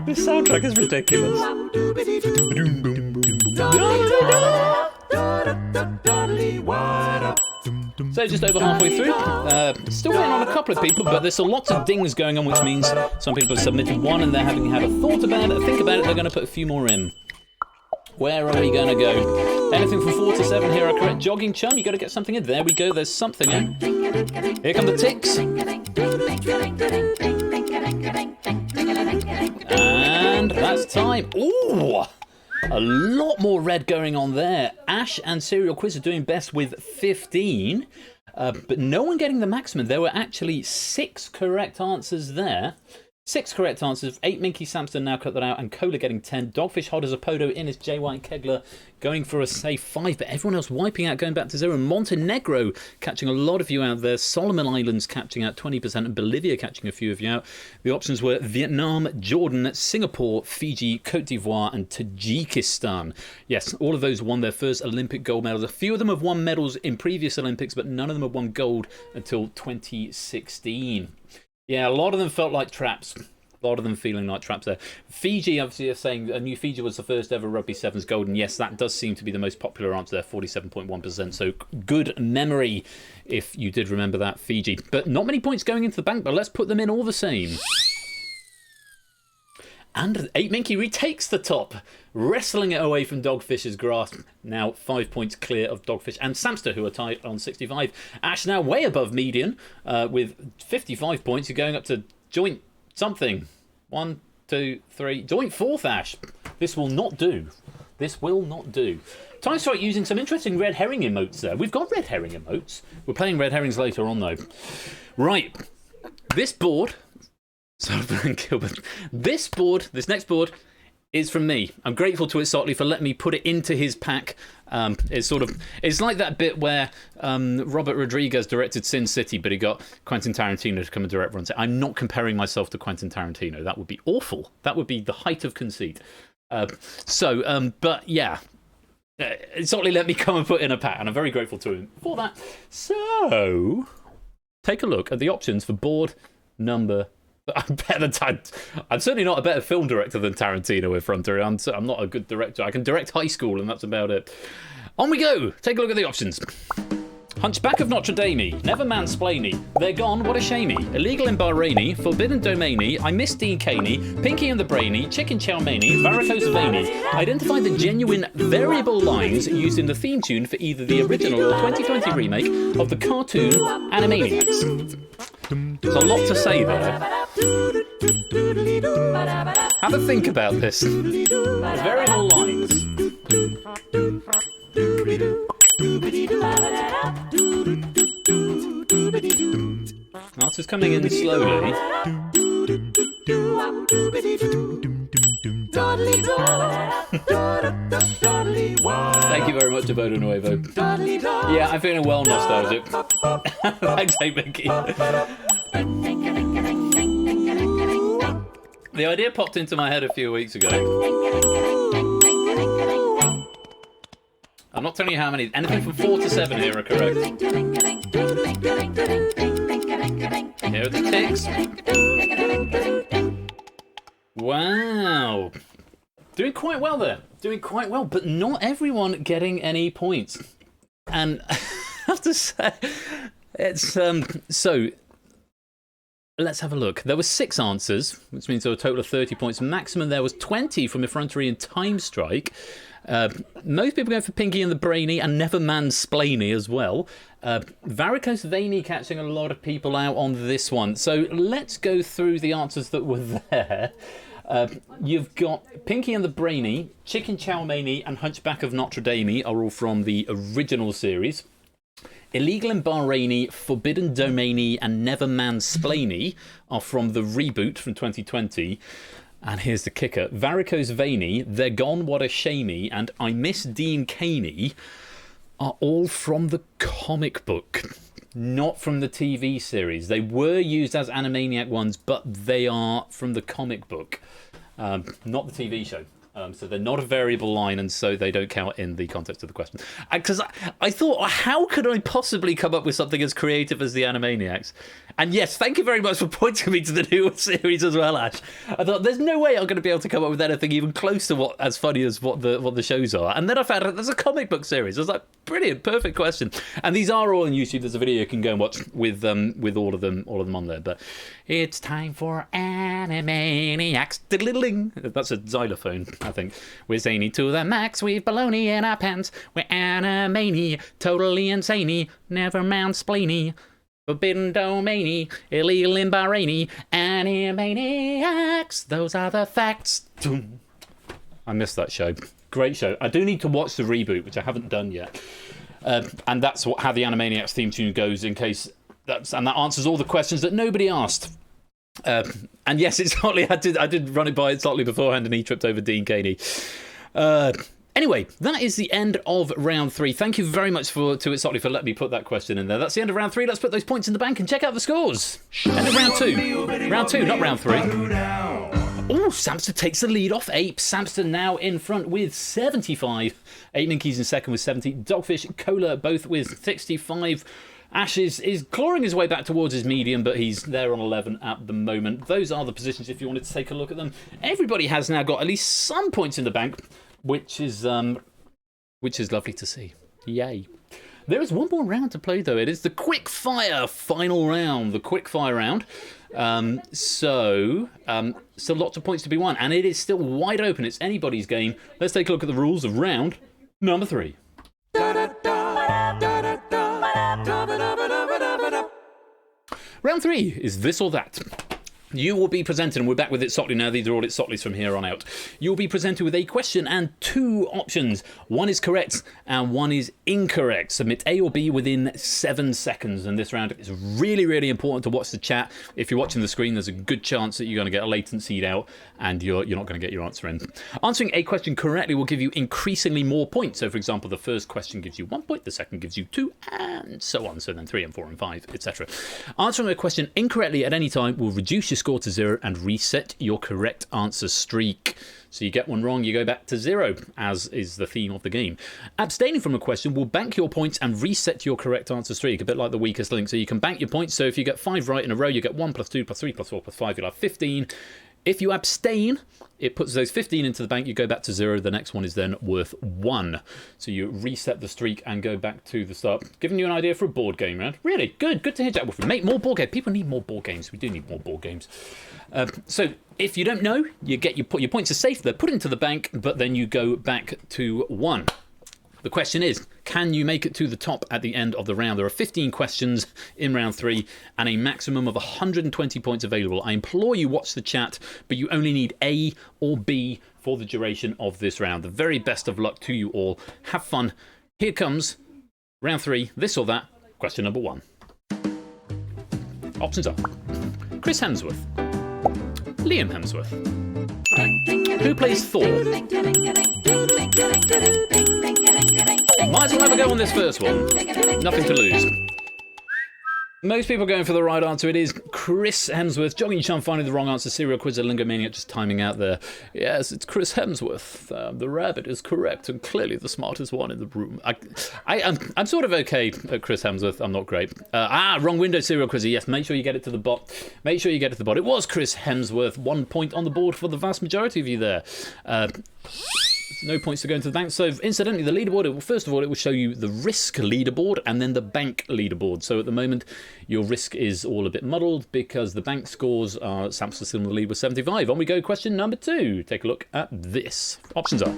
[SPEAKER 1] This soundtrack is ridiculous. So just over halfway through. Still waiting on a couple of people, but there's lots of dings going on, which means some people have submitted 1 and they're having had a thought about it, think about it, they're going to put a few more in. Where are we going to go? Anything from 4 to 7 here are correct. Jogging Chum, you got to get something in. There we go, there's something in. Here come the ticks. And that's time. Ooh! A lot more red going on there. Ash and Serial Quiz are doing best with 15. But no one getting the maximum. There were actually 6 correct answers there. 6 correct answers. 8 Minky Samston now cut that out, and Cola getting 10. Dogfish Hod as a Podo, Innes, J. White, Kegler going for a safe 5, but everyone else wiping out, going back to 0. Montenegro catching a lot of you out there. Solomon Islands catching out 20%, and Bolivia catching a few of you out. The options were Vietnam, Jordan, Singapore, Fiji, Cote d'Ivoire, and Tajikistan. Yes, all of those won their first Olympic gold medals. A few of them have won medals in previous Olympics, but none of them have won gold until 2016. Yeah, a lot of them felt like traps. A lot of them feeling like traps there. Fiji, obviously, are saying New Fiji was the first ever Rugby Sevens gold, and yes, that does seem to be the most popular answer there, 47.1%. So good memory if you did remember that, Fiji. But not many points going into the bank, but let's put them in all the same. And 8 Minky retakes the top, wrestling it away from Dogfish's grasp. Now 5 points clear of Dogfish and Samster, who are tied on 65. Ash now way above median with 55 points. You're going up to joint something. 1, 2, 3. Joint 4th, Ash. This will not do. This will not do. Time to start using some interesting red herring emotes there. We've got red herring emotes. We're playing red herrings later on, though. Right. This board... Gilbert. This next board is from me. I'm grateful to Itzotli for letting me put it into his pack. It's like that bit where Robert Rodriguez directed Sin City, but he got Quentin Tarantino to come and direct runs it. I'm not comparing myself to Quentin Tarantino. That would be awful. That would be the height of conceit. But yeah. Itzotli let me come and put in a pack, and I'm very grateful to him for that. So, take a look at the options for board number... I'm certainly not a better film director than Tarantino with Frontier. I'm not a good director. I can direct High School, and that's about it. On we go. Take a look at the options. Hunchback of Notre Dame, never mansplainy. They're gone, what a shamey. Illegal in Bahraini, forbidden domainy. I miss Dean Caney, Pinky and the Brainy, Chicken Chow Maney, Varicose Veiny. Identify the genuine variable lines used in the theme tune for either the original or 2020 remake of the cartoon Animaniacs. There's a lot to say there. Have a think about this. Variable lines. Answers coming in slowly. Thank you very much, Devoto Nuevo. Yeah, I'm feeling well nostalgic. Thanks, hey Mickey. The idea popped into my head a few weeks ago. I'm not telling you how many. Anything from 4 to 7 here are correct. Here are the ticks. Wow. Doing quite well there. Doing quite well, but not everyone getting any points. And I have to say, it's so let's have a look. There were 6 answers, which means there were a total of 30 points. Maximum there was 20 from Effrontery and Time Strike. Most people going for Pinky and the Brainy and Never Mansplainy as well. Varicose Veiny catching a lot of people out on this one. So let's go through the answers that were there. You've got Pinky and the Brainy, Chicken Chow Maney and Hunchback of Notre Dame are all from the original series. Illegal in Bahraini, Forbidden Domainy and Never Mansplainy are from the reboot from 2020. And here's the kicker. Varicose Veiny, They're Gone, What a Shamey, and I Miss Dean Caney are all from the comic book, not from the TV series. They were used as Animaniac ones, but they are from the comic book, not the TV show. So they're not a variable line, and so they don't count in the context of the question. Because I thought, how could I possibly come up with something as creative as the Animaniacs? And yes, thank you very much for pointing me to the new series as well, Ash. I thought, there's no way I'm going to be able to come up with anything even close to as funny as what the shows are. And then I found out there's a comic book series. I was like, brilliant, perfect question. And these are all on YouTube. There's a video you can go and watch with all of them on there. But it's time for Animaniacs. Diddle-ding. That's a xylophone, I think. We're zany to the max. We've baloney in our pants. We're Animani, totally insane. Never mansplainy. Forbidden domainy, illegal in Bahraini, Animaniacs. Those are the facts. I missed that show. Great show. I do need to watch the reboot, which I haven't done yet. And that's how the Animaniacs theme tune goes. And that answers all the questions that nobody asked. And yes, it's Sotley. I did run it by Sotley beforehand, and he tripped over Dean Caney. Anyway, that is the end of round 3. Thank you very much to it, Sotley, for letting me put that question in there. That's the end of round 3. Let's put those points in the bank and check out the scores. End of round 2. Round 2, not round 3. Oh, Samster takes the lead off Ape. Samster now in front with 75. 8 Minkies in second with 70. Dogfish, Cola both with 65. Ash is clawing his way back towards his medium, but he's there on 11 at the moment. Those are the positions if you wanted to take a look at them. Everybody has now got at least some points in the bank, which is lovely to see. Yay. There is one more round to play, though. It is the quickfire final round. The quickfire round. So still lots of points to be won, and it is still wide open. It's anybody's game. Let's take a look at the rules of round number 3. Round 3 is this or that. You will be presented, and we're back with It's Sotley now. These are all It's Sotleys from here on out. You'll be presented with a question and 2 options. One is correct and one is incorrect. Submit A or B within 7 seconds. And this round is really, really important to watch the chat. If you're watching the screen, there's a good chance that you're going to get a latency out and you're not going to get your answer in. Answering a question correctly will give you increasingly more points. So, for example, the first question gives you 1 point, the second gives you 2, and so on. So then 3 and 4 and 5, etc. Answering a question incorrectly at any time will reduce your score to 0 and reset your correct answer streak. So you get one wrong, you go back to 0, as is the theme of the game. Abstaining from a question will bank your points and reset your correct answer streak, a bit like the weakest link. So you can bank your points. So if you get 5 right in a row, you get 1 plus 2 plus 3 plus 4 plus 5, you'll have 15. If you abstain, it puts those 15 into the bank, you go back to 0, the next one is then worth 1. So you reset the streak and go back to the start. Giving you an idea for a board game round. Really, good to hear, Jack Wolford. Make more board games. People need more board games. We do need more board games. So if you don't know, you get your points are safe, they're put into the bank, but then you go back to 1. The question is, can you make it to the top at the end of the round? There are 15 questions in round 3 and a maximum of 120 points available. I implore you watch the chat, but you only need A or B for the duration of this round. The very best of luck to you all. Have fun. Here comes round 3, this or that. Question number 1. Options are Chris Hemsworth, Liam Hemsworth. Who plays Thor? Might as well have a go on this first one. Nothing to lose. Most people going for the right answer. It is Chris Hemsworth. Jogging Chum finding the wrong answer. Serial Quizzer Lingomaniac just timing out there. Yes, it's Chris Hemsworth. The rabbit is correct and clearly the smartest one in the room. I'm sort of okay at Chris Hemsworth. I'm not great. Wrong window, Serial Quizzer. Yes, make sure you get it to the bot. Make sure you get it to the bot. It was Chris Hemsworth. 1 point on the board for the vast majority of you there. No points to go into the bank. So, incidentally, the leaderboard, first of all, it will show you the risk leaderboard and then the bank leaderboard. So, at the moment, your risk is all a bit muddled because the bank scores are Sam's still in the lead with 75. On we go, question number 2. Take a look at this. Options are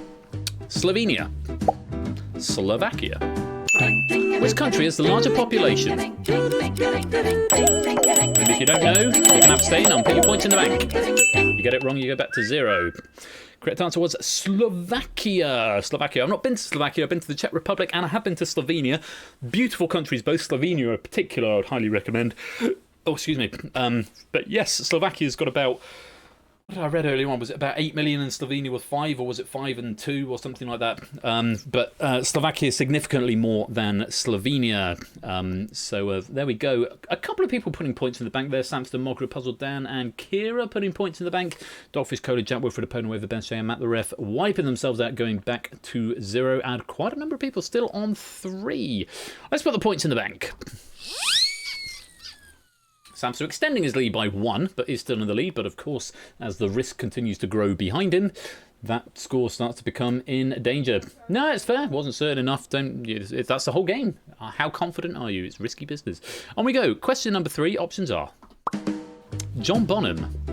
[SPEAKER 1] Slovenia, Slovakia. Which country has the larger population? And if you don't know, you can abstain and put your points in the bank. You get it wrong, you go back to 0. Correct answer was Slovakia. I've not been to Slovakia, I've been to the Czech Republic and I have been to Slovenia. Beautiful countries, both Slovenia in particular, I would highly recommend. Oh, excuse me. But yes, Slovakia's got about, what did I read earlier on? Was it about 8 million and Slovenia was 5, or was it 5 and 2 or something like that? But Slovakia is significantly more than Slovenia. So there we go. A couple of people putting points in the bank there. Samston, Mogra, Puzzle Dan and Kira putting points in the bank. Dogfish, Cola, Jack Wilfred, opponent over Ben Shea and Matt the Ref wiping themselves out, going back to 0. And quite a number of people still on 3. Let's put the points in the bank. Samson extending his lead by 1, but is still in the lead. But of course, as the risk continues to grow behind him, that score starts to become in danger. No, it's fair. Wasn't certain enough. That's the whole game. How confident are you? It's risky business. On we go. Question number 3. Options are John Bonham,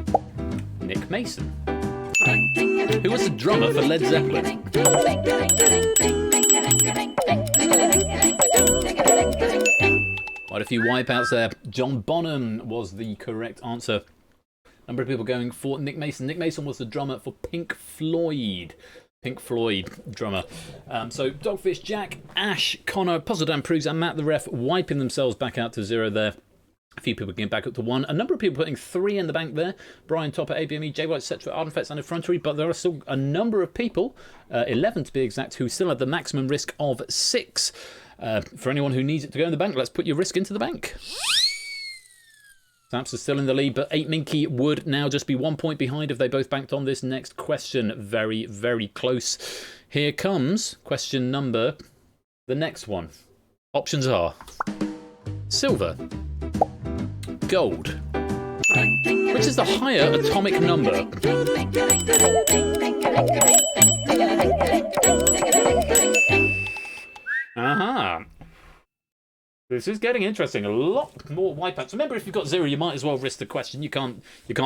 [SPEAKER 1] Nick Mason. Who was the drummer for Led Zeppelin? Quite a few wipeouts there. John Bonham was the correct answer. Number of people going for Nick Mason. Nick Mason was the drummer for Pink Floyd. Pink Floyd drummer. So Dogfish, Jack, Ash, Connor, Puzzle Dan Proves and Matt the Ref wiping themselves back out to 0 there. A few people getting back up to 1. A number of people putting 3 in the bank there. Brian Topper, ABME, J White, etc., Ardenfets and Effrontery. But there are still a number of people, 11 to be exact, who still have the maximum risk of 6. For anyone who needs it to go in the bank, let's put your risk into the bank. Samps is still in the lead, but 8 Minky would now just be 1 point behind if they both banked on this next question. Very, very close. Here comes question number, the next one. Options are silver, gold. Which is the higher atomic number? Aha. This is getting interesting. A lot more wipeouts. Remember, if you've got 0, you might as well risk the question. You can't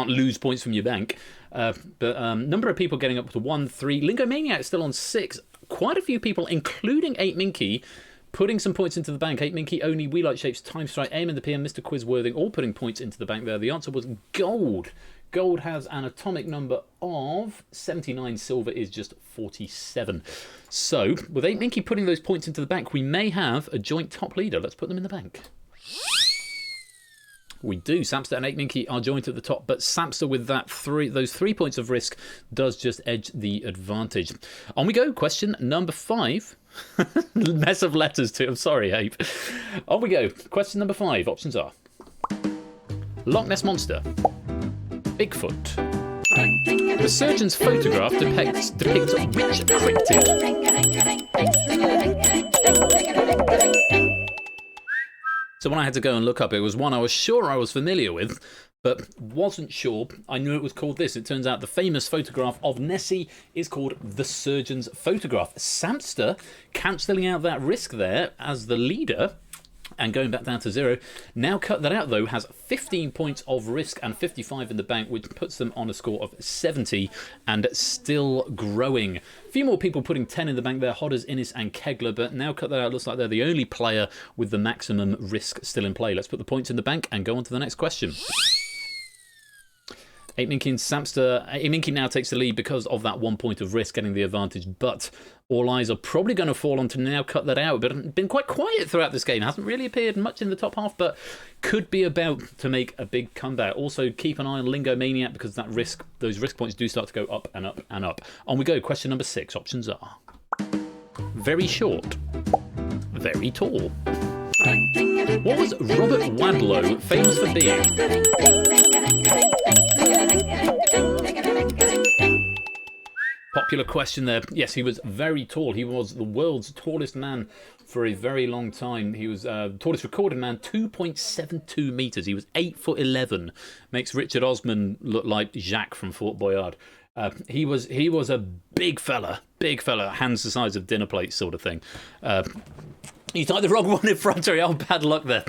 [SPEAKER 1] lose points from your bank. But number of people getting up to 1, 3. Lingomaniac still on 6. Quite a few people, including 8 Minky, putting some points into the bank. 8 Minky, Only, We Like Shapes, Time Strike, Aim and the PM, Mr. Quizworthing, all putting points into the bank there. The answer was gold. Gold has an atomic number of 79. Silver is just 47. So, with 8 Minky putting those points into the bank, we may have a joint top leader. Let's put them in the bank. We do. Samster and 8 Minky are joint at the top, but Samster with those 3 points of risk does just edge the advantage. On we go. Question number 5. Mess of letters too. I'm sorry, Ape. On we go. Question number 5. Options are Loch Ness Monster, Bigfoot. The surgeon's photograph depicts which cryptid? So when I had to go and look up, it was one I was sure I was familiar with, but wasn't sure. I knew it was called this. It turns out the famous photograph of Nessie is called the surgeon's photograph. Samster cancelling out that risk there as the leader and going back down to 0. Now cut that out, though, has 15 points of risk and 55 in the bank, which puts them on a score of 70 and still growing. A few more people putting 10 in the bank there, Hodders, Innes and Kegler, but now cut that out, looks like they're the only player with the maximum risk still in play. Let's put the points in the bank and go on to the next question. 8 Minky and Samster. 8 Minky now takes the lead because of that 1 point of risk, getting the advantage, but all eyes are probably going to fall on to now cut that out. But been quite quiet throughout this game. Hasn't really appeared much in the top half, but could be about to make a big comeback. Also, keep an eye on Lingo Maniac because those risk points do start to go up and up and up. On we go. Question number 6. Options are very short, very tall. What was Robert Wadlow famous for being? Popular question there. Yes, he was very tall. He was the world's tallest man for a very long time. He was tallest recorded man, 2.72 metres. He was 8'11". Makes Richard Osman look like Jacques from Fort Boyard. He was a big fella, hands the size of dinner plates sort of thing. You typed the wrong one in front of you. Oh, bad luck there.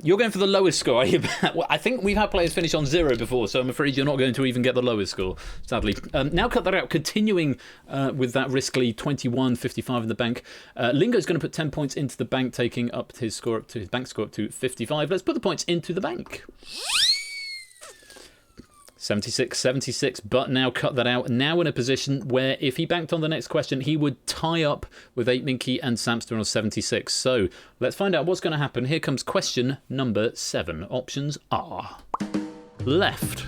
[SPEAKER 1] You're going for the lowest score, are you? Well, I think we've had players finish on 0 before, so I'm afraid you're not going to even get the lowest score, sadly. Now cut that out, continuing with that riskly 21.55 in the bank. Lingo's going to put 10 points into the bank, taking up his bank score up to 55. Let's put the points into the bank. 76, but now cut that out. Now in a position where if he banked on the next question, he would tie up with 8 Minky and Samster on 76. So let's find out what's going to happen. Here comes question number 7. Options are left,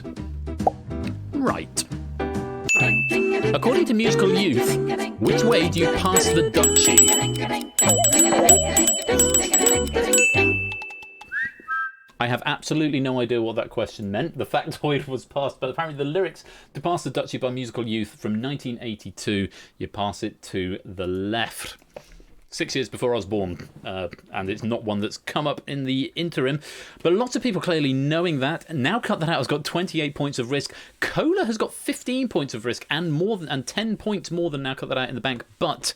[SPEAKER 1] right. According to Musical Youth, which way do you pass the duchy? I have absolutely no idea what that question meant. The factoid was passed, but apparently the lyrics to Pass the Duchy by Musical Youth from 1982, you pass it to the left. 6 years before I was born, and it's not one that's come up in the interim. But lots of people clearly knowing that. Now cut that out has got 28 points of risk. Cola has got 15 points of risk and 10 points more than Now Cut That Out in the bank, but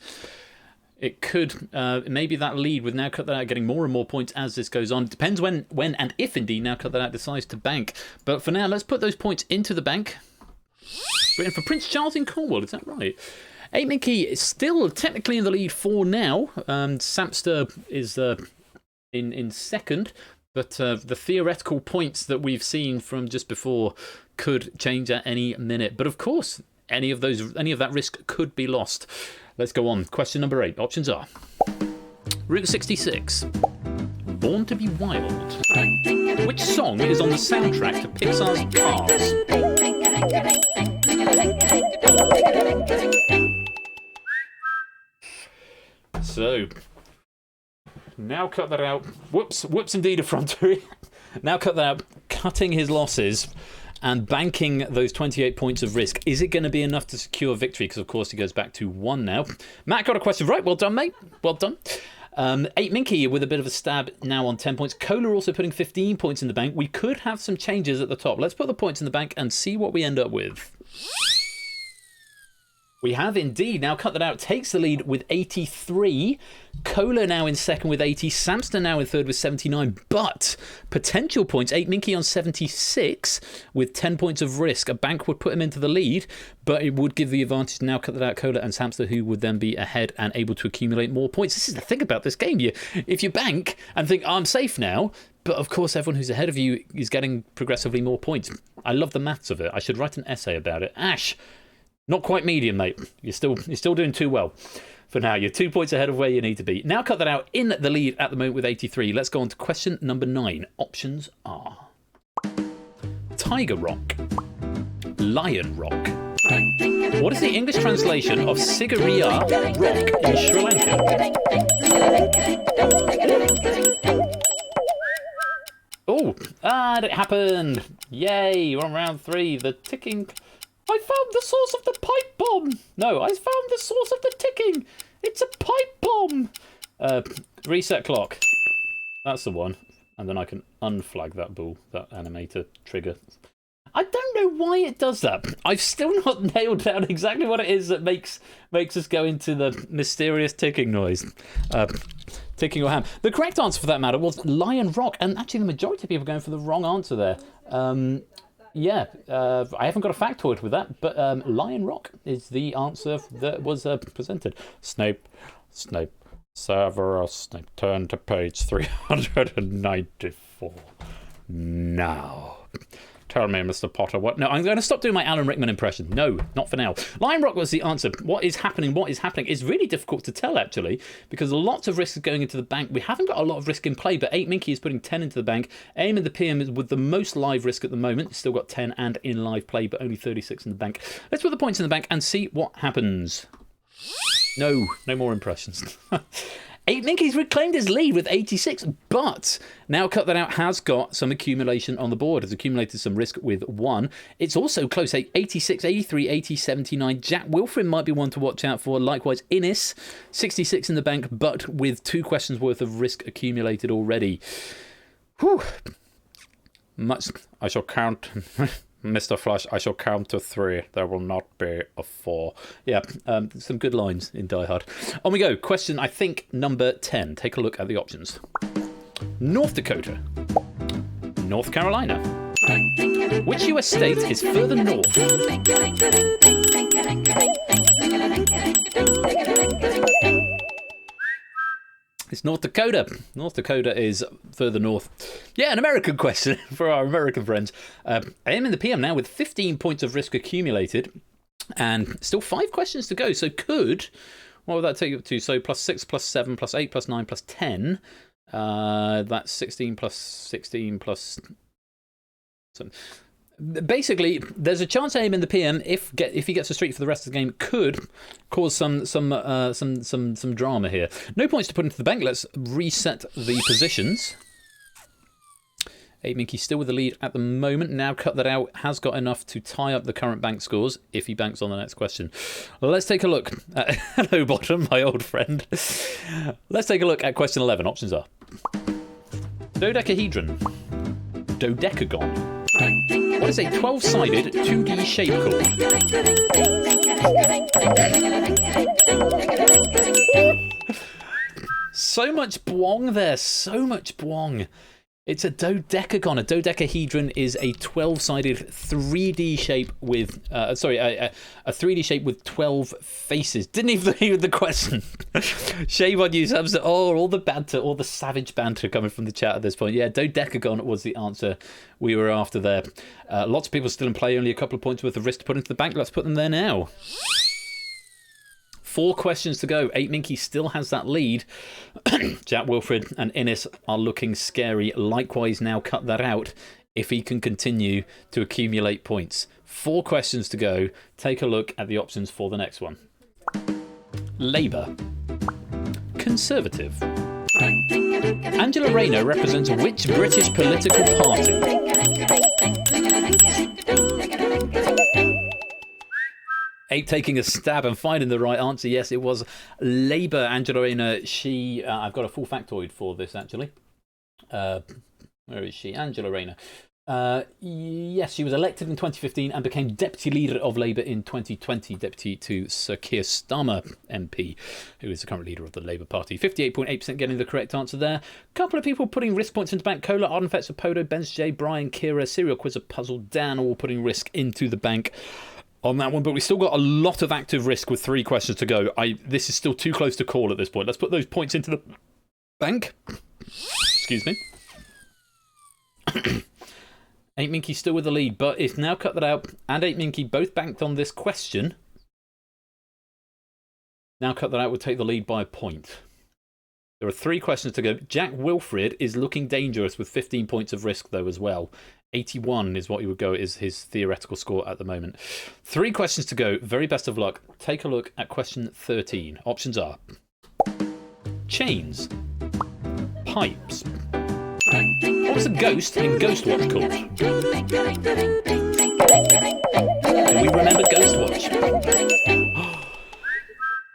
[SPEAKER 1] it could, maybe that lead with Now Cut That Out getting more and more points as this goes on. Depends when and if indeed Now Cut That Out decides to bank. But for now, let's put those points into the bank. Written for Prince Charles in Cornwall, is that right? 8 Minky is still technically in the lead for now. Samster is in second, but the theoretical points that we've seen from just before could change at any minute. But of course, any of that risk could be lost. Let's go on. Question number 8. Options are Route 66, Born to be Wild. Which song is on the soundtrack to Pixar's Cars? So, Now Cut That Out. Whoops indeed, effrontery. Now Cut That Out, cutting his losses and banking those 28 points of risk. Is it going to be enough to secure victory? Because, of course, he goes back to 1 now. Matt got a question right. Well done, mate. Well done. 8 Minky with a bit of a stab now on 10 points. Cola also putting 15 points in the bank. We could have some changes at the top. Let's put the points in the bank and see what we end up with. We have indeed Now Cut That Out takes the lead with 83. Cola now in second with 80. Samster now in third with 79. But potential points, 8 Minky on 76 with 10 points of risk. A bank would put him into the lead, but it would give the advantage to Now Cut That Out Cola and Samster, who would then be ahead and able to accumulate more points. This is the thing about this game. If you bank and think, I'm safe now, but of course everyone who's ahead of you is getting progressively more points. I love the maths of it. I should write an essay about it. Ash, not quite medium, mate. You're still doing too well for now. You're 2 points ahead of where you need to be. Now Cut That Out in the lead at the moment with 83. Let's go on to question number 9. Options are Tiger Rock, Lion Rock. What is the English translation of Sigiriya Rock in Sri Lanka? Oh, it happened. Yay, we're on round 3. The ticking... I found the source of the pipe bomb. No, I found the source of the ticking. It's a pipe bomb. Reset clock. That's the one. And then I can unflag that bull, that animator trigger. I don't know why it does that. I've still not nailed down exactly what it is that makes us go into the mysterious ticking noise. Ticking your hand. The correct answer for that matter was Lion Rock, and actually the majority of people are going for the wrong answer there. I haven't got a factoid with that, but Lion Rock is the answer that was presented. Snape, Severus Snape, turn to page 394. Now. Tell me, Mr. Potter, what? No, I'm going to stop doing my Alan Rickman impression. No, not for now. Lion Rock was the answer. What is happening? It's really difficult to tell, actually, because lots of risk is going into the bank. We haven't got a lot of risk in play, but 8 Minky is putting 10 into the bank. Aim in the PM is with the most live risk at the moment. Still got 10 and in live play, but only 36 in the bank. Let's put the points in the bank and see what happens. No more impressions. 8 Minky's reclaimed his lead with 86, but now Cut That Out has got some accumulation on the board. Has accumulated some risk with 1. It's also close, 86, 83, 80, 79. Jack Wilfrin might be one to watch out for. Likewise, Innis, 66 in the bank, but with 2 questions worth of risk accumulated already. Whew. I shall count... Mr. Flush, I shall count to 3. There will not be a 4. Yeah, some good lines in Die Hard. On we go. Question, I think, number 10. Take a look at the options. North Dakota. North Carolina. Which US state is further north? It's North Dakota. North Dakota is further north. Yeah, an American question for our American friends. I am in the PM now with 15 points of risk accumulated and still 5 questions to go. So what would that take you up to? So plus 6, plus 7, plus 8, plus 9, plus 10. That's 16 plus 16 plus... Basically, there's a chance Aim in the PM, if he gets a streak for the rest of the game, could cause some drama here. No points to put into the bank. Let's reset the positions. 8 Minky still with the lead at the moment. Now Cut That Out has got enough to tie up the current bank scores if he banks on the next question. Let's take a look at... Hello, Bottom, my old friend. Let's take a look at question 11. Options are... Dodecahedron. Dodecagon. What is a 12-sided 2D shape called? So much bwong there, so much bwong. It's a dodecagon. A dodecahedron is a 12-sided 3D shape with... a 3D shape with 12 faces. Didn't even hear the question. Shame on you. All the banter, all the savage banter coming from the chat at this point. Yeah, dodecagon was the answer we were after there. Lots of people still in play. Only a couple of points worth of risk to put into the bank. Let's put them there now. 4 questions to go. 8 Minky still has that lead. Jack Wilfred and Innis are looking scary. Likewise, now Cut That Out if he can continue to accumulate points. 4 questions to go. Take a look at the options for the next one. Labour. Conservative. Angela Rayner represents which British political party? Ape taking a stab and finding the right answer. Yes, it was Labour. Angela Rayner, she... I've got a full factoid for this, actually. Where is she? Angela Rayner. Yes, she was elected in 2015 and became Deputy Leader of Labour in 2020, Deputy to Sir Keir Starmer MP, who is the current leader of the Labour Party. 58.8% getting the correct answer there. A couple of people putting risk points into bank. Cola, Ardenfetzer, Podo, Benz J, Brian, Kira, Serial Quizzer, Puzzle, Dan, all putting risk into the bank on that one, but we still got a lot of active risk with 3 questions to go. This is still too close to call at this point. Let's put those points into the bank. Excuse me. 8 Minky still with the lead, but it's now Cut That Out and 8 Minky both banked on this question. Now Cut That Out would take the lead by a point. There are 3 questions to go. Jack Wilfred is looking dangerous with 15 points of risk, though, as well. 81 is what he would go is his theoretical score at the moment. 3 questions to go. Very best of luck. Take a look at question 13. Options are chains, pipes. What was a ghost in Ghostwatch called? Can we remember Ghostwatch?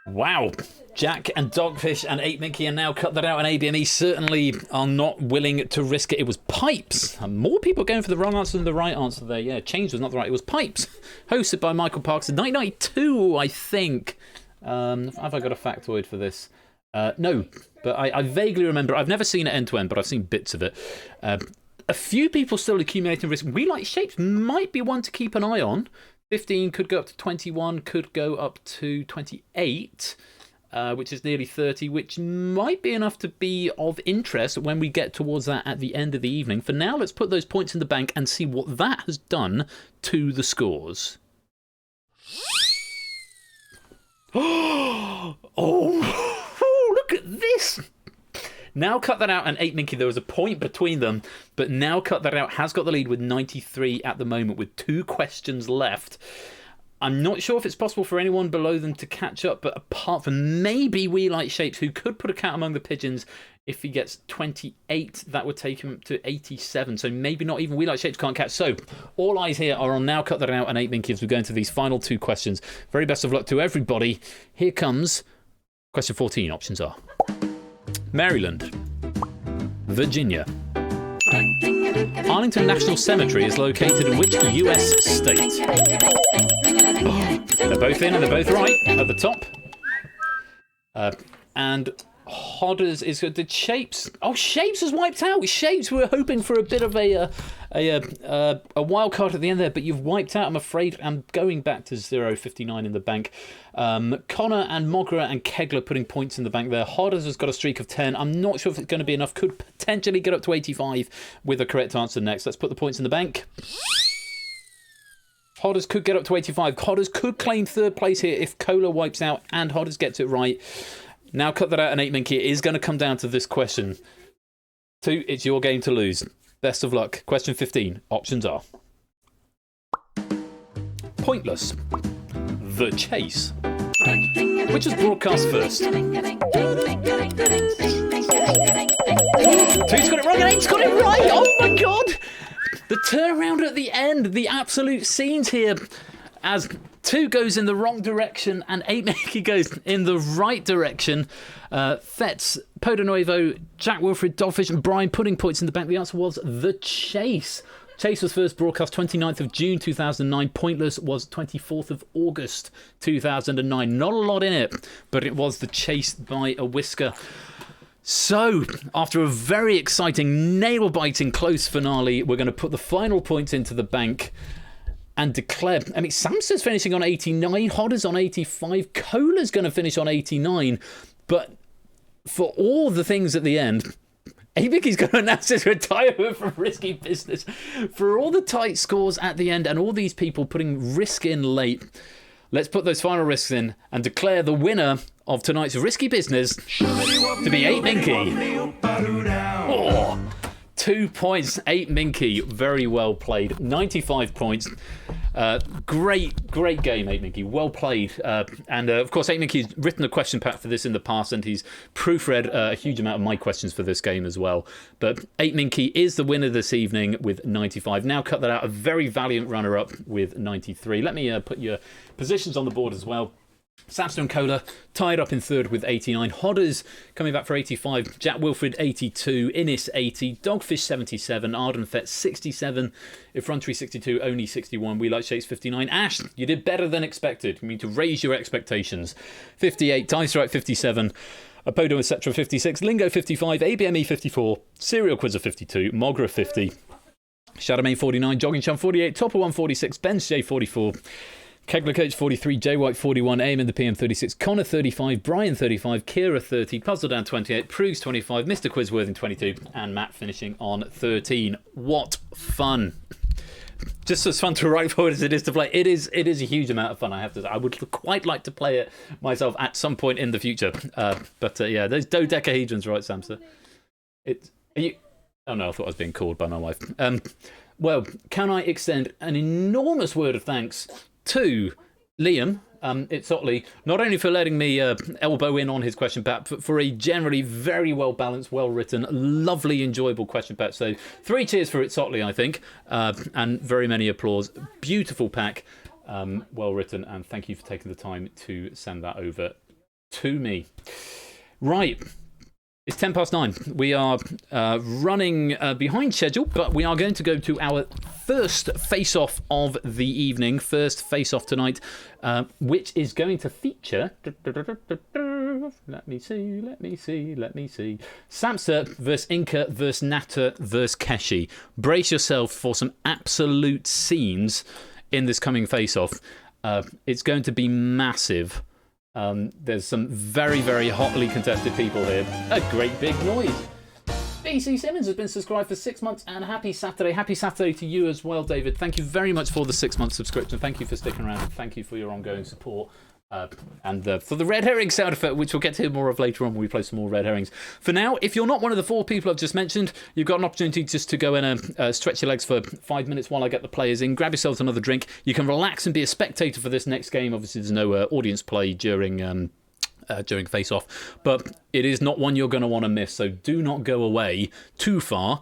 [SPEAKER 1] Wow. Jack and Dogfish and 8 Minky are now cut that out, and ABME certainly are not willing to risk it. It was Pipes. And more people going for the wrong answer than the right answer there. Yeah, change was not the right. It was Pipes. Hosted by Michael Parks in 1992, I think. Have I got a factoid for this? No, but I vaguely remember. I've never seen it end to end, but I've seen bits of it. A few people still accumulating risk. We Like Shapes might be one to keep an eye on. 15 could go up to 21, could go up to 28. Which is nearly 30, which might be enough to be of interest when we get towards that at the end of the evening. For now, let's put those points in the bank and see what that has done to the scores. Oh, look at this. Now cut that out, and 8 Minky, there was a point between them, but now cut that out has got the lead with 93 at the moment with 2 questions left. I'm not sure if it's possible for anyone below them to catch up, but apart from maybe We Like Shapes, who could put a cat among the pigeons if he gets 28, that would take him to 87. So maybe not even We Like Shapes can't catch. So all eyes here are on Now Cut That Out and 8 Minky as we go into these final 2 questions. Very best of luck to everybody. Here comes question 14. Options are Maryland, Virginia. Arlington National Cemetery is located in which US state? They're both in and they're both right at the top. And Hodders is good. Did Shapes? Oh, Shapes was wiped out. Shapes were hoping for a bit of a wild card at the end there, but you've wiped out. I'm afraid. I'm going back to 0.59 in the bank. Connor and Mogra and Kegler putting points in the bank there. Hodders has got a streak of 10. I'm not sure if it's going to be enough. Could potentially get up to 85 with a correct answer next. Let's put the points in the bank. Hodders could get up to 85. Hodders could claim 3rd place here if Kohler wipes out and Hodders gets it right. Now cut that out, and 8 Minky. It is going to come down to this question. 2, it's your game to lose. Best of luck. Question 15. Options are Pointless, The Chase. Which was broadcast first? 2's got it wrong, and 8's got it right. Oh my god! The turnaround at the end, the absolute scenes here as 2 goes in the wrong direction and 8 Minky goes in the right direction. Fetz, Podonuevo, Jack Wilfred, Dogfish and Brian putting points in the bank. The answer was The Chase. Chase was first broadcast 29th of June 2009. Pointless was 24th of August 2009. Not a lot in it, but it was The Chase by a whisker. So, after a very exciting, nail-biting close finale, we're going to put the final points into the bank and declare. I mean, Samson's finishing on 89, Hodder's on 85, Kohler's going to finish on 89, but for all the things at the end, Abicky's going to announce his retirement from Risky Business. For all the tight scores at the end and all these people putting risk in late, let's put those final risks in and declare the winner of tonight's Risky Business to be 8 Minky. Oh, 2 points, 8 Minky. Very well played. 95 points. Great game, 8 Minky. Well played. And of course, 8 Minky's written a question pack for this in the past, and he's proofread a huge amount of my questions for this game as well. But 8 Minky is the winner this evening with 95. Now cut that out. A very valiant runner-up with 93. Let me put your positions on the board as well. Samson and Kohler tied up in 3rd with 89. Hodders coming back for 85. Jack Wilfred 82. Innis 80. Dogfish 77. Ardenfett 67. Effrontery 62. Only 61. We Like Shapes 59. Ash, you did better than expected. You need to raise your expectations. 58. Dice Right 57. Apodo etc. 56. Lingo 55. ABME 54. Serial Quizzer 52. Mogra 50. Shadowmane 49. Jogging Chum 48. Topper 146. Ben's J 44. Kegler Coach 43, J White 41, Aim in the PM 36, Connor 35, Brian 35, Kira 30, Puzzle Down 28, Prugs 25, Mr. Quizworthing 22, and Matt finishing on 13. What fun! Just as fun to write forward as it is to play. It is a huge amount of fun, I have to say. I would quite like to play it myself at some point in the future. But yeah, those dodecahedrons, right, Samsa? Oh no, I thought I was being called by my wife. Well, can I extend an enormous word of thanks to Liam, it's Otley, not only for letting me elbow in on his question pack, but for a generally very well balanced, well written, lovely, enjoyable question pack. So 3 cheers for It's Otley, I think, and very many applause. Beautiful pack, well written, and thank you for taking the time to send that over to me. Right. It's 9:10. We are running behind schedule, but we are going to go to our first face-off of the evening. First face-off tonight, which is going to feature... Let me see. Samsa versus Inca versus Nata versus Keshi. Brace yourself for some absolute scenes in this coming face-off. It's going to be massive. There's some very, very hotly contested people here. A great big noise. BC Simmons has been subscribed for 6 months, and happy Saturday. Happy Saturday to you as well, David. Thank you very much for the 6-month subscription. Thank you for sticking around. Thank you for your ongoing support. And for the red herring sound effect, which we'll get to hear more of later on when we play some more red herrings. For now, if you're not one of the 4 people I've just mentioned, you've got an opportunity just to go in and stretch your legs for 5 minutes while I get the players in. Grab yourselves another drink. You can relax and be a spectator for this next game. Obviously, there's no audience play during face-off, but it is not one you're going to want to miss, so do not go away too far.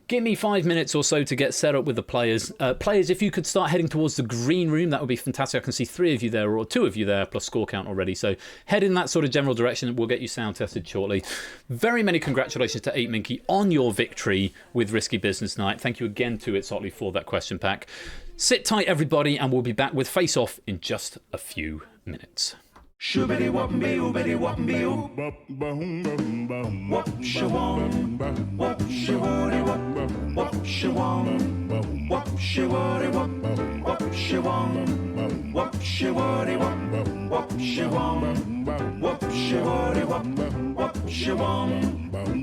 [SPEAKER 1] Give me 5 minutes or so to get set up with the players. Players, if you could start heading towards the green room, that would be fantastic. I can see 3 of you there, or 2 of you there, plus score count already. So head in that sort of general direction. We'll get you sound tested shortly. Very many congratulations to 8 Minky on your victory with Risky Business Night. Thank you again to It's Otley for that question pack. Sit tight, everybody, and we'll be back with Face Off in just a few minutes.
[SPEAKER 2] Shoobity whoopity whoopity whoopity whoop. Whoop shawong. Whoop shawody whoop. Whoop shawong. Whoop shawody whoop. Whoop shawong. Whoop shawody whoop. Whoop shawong. Whoop shawody whoop. Whoop shawong.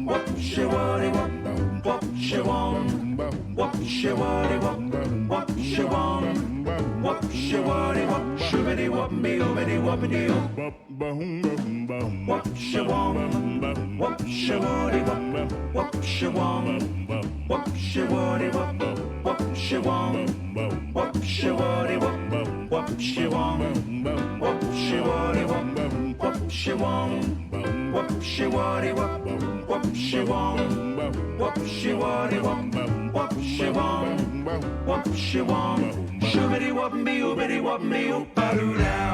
[SPEAKER 2] Whoop shawody whoop. Whoop shawong. Whoop shawody whoop. Whoop shawong. Whoop shawody whoop. Shoobity whoopity whoopity whoopity whoop. Whoop shawong, whoop shawody whoop, whoop shawong, whoop shawody whoop, whoop shawong, whoop shawody whoop, whoop shawong, whoop shawody whoop, whoop shawong, whoop shawody whoop, whoop shawong, whoop shawody whoop, whoop shawong, whoop shawong, shoobity whoopity whoopity whoopity whoop.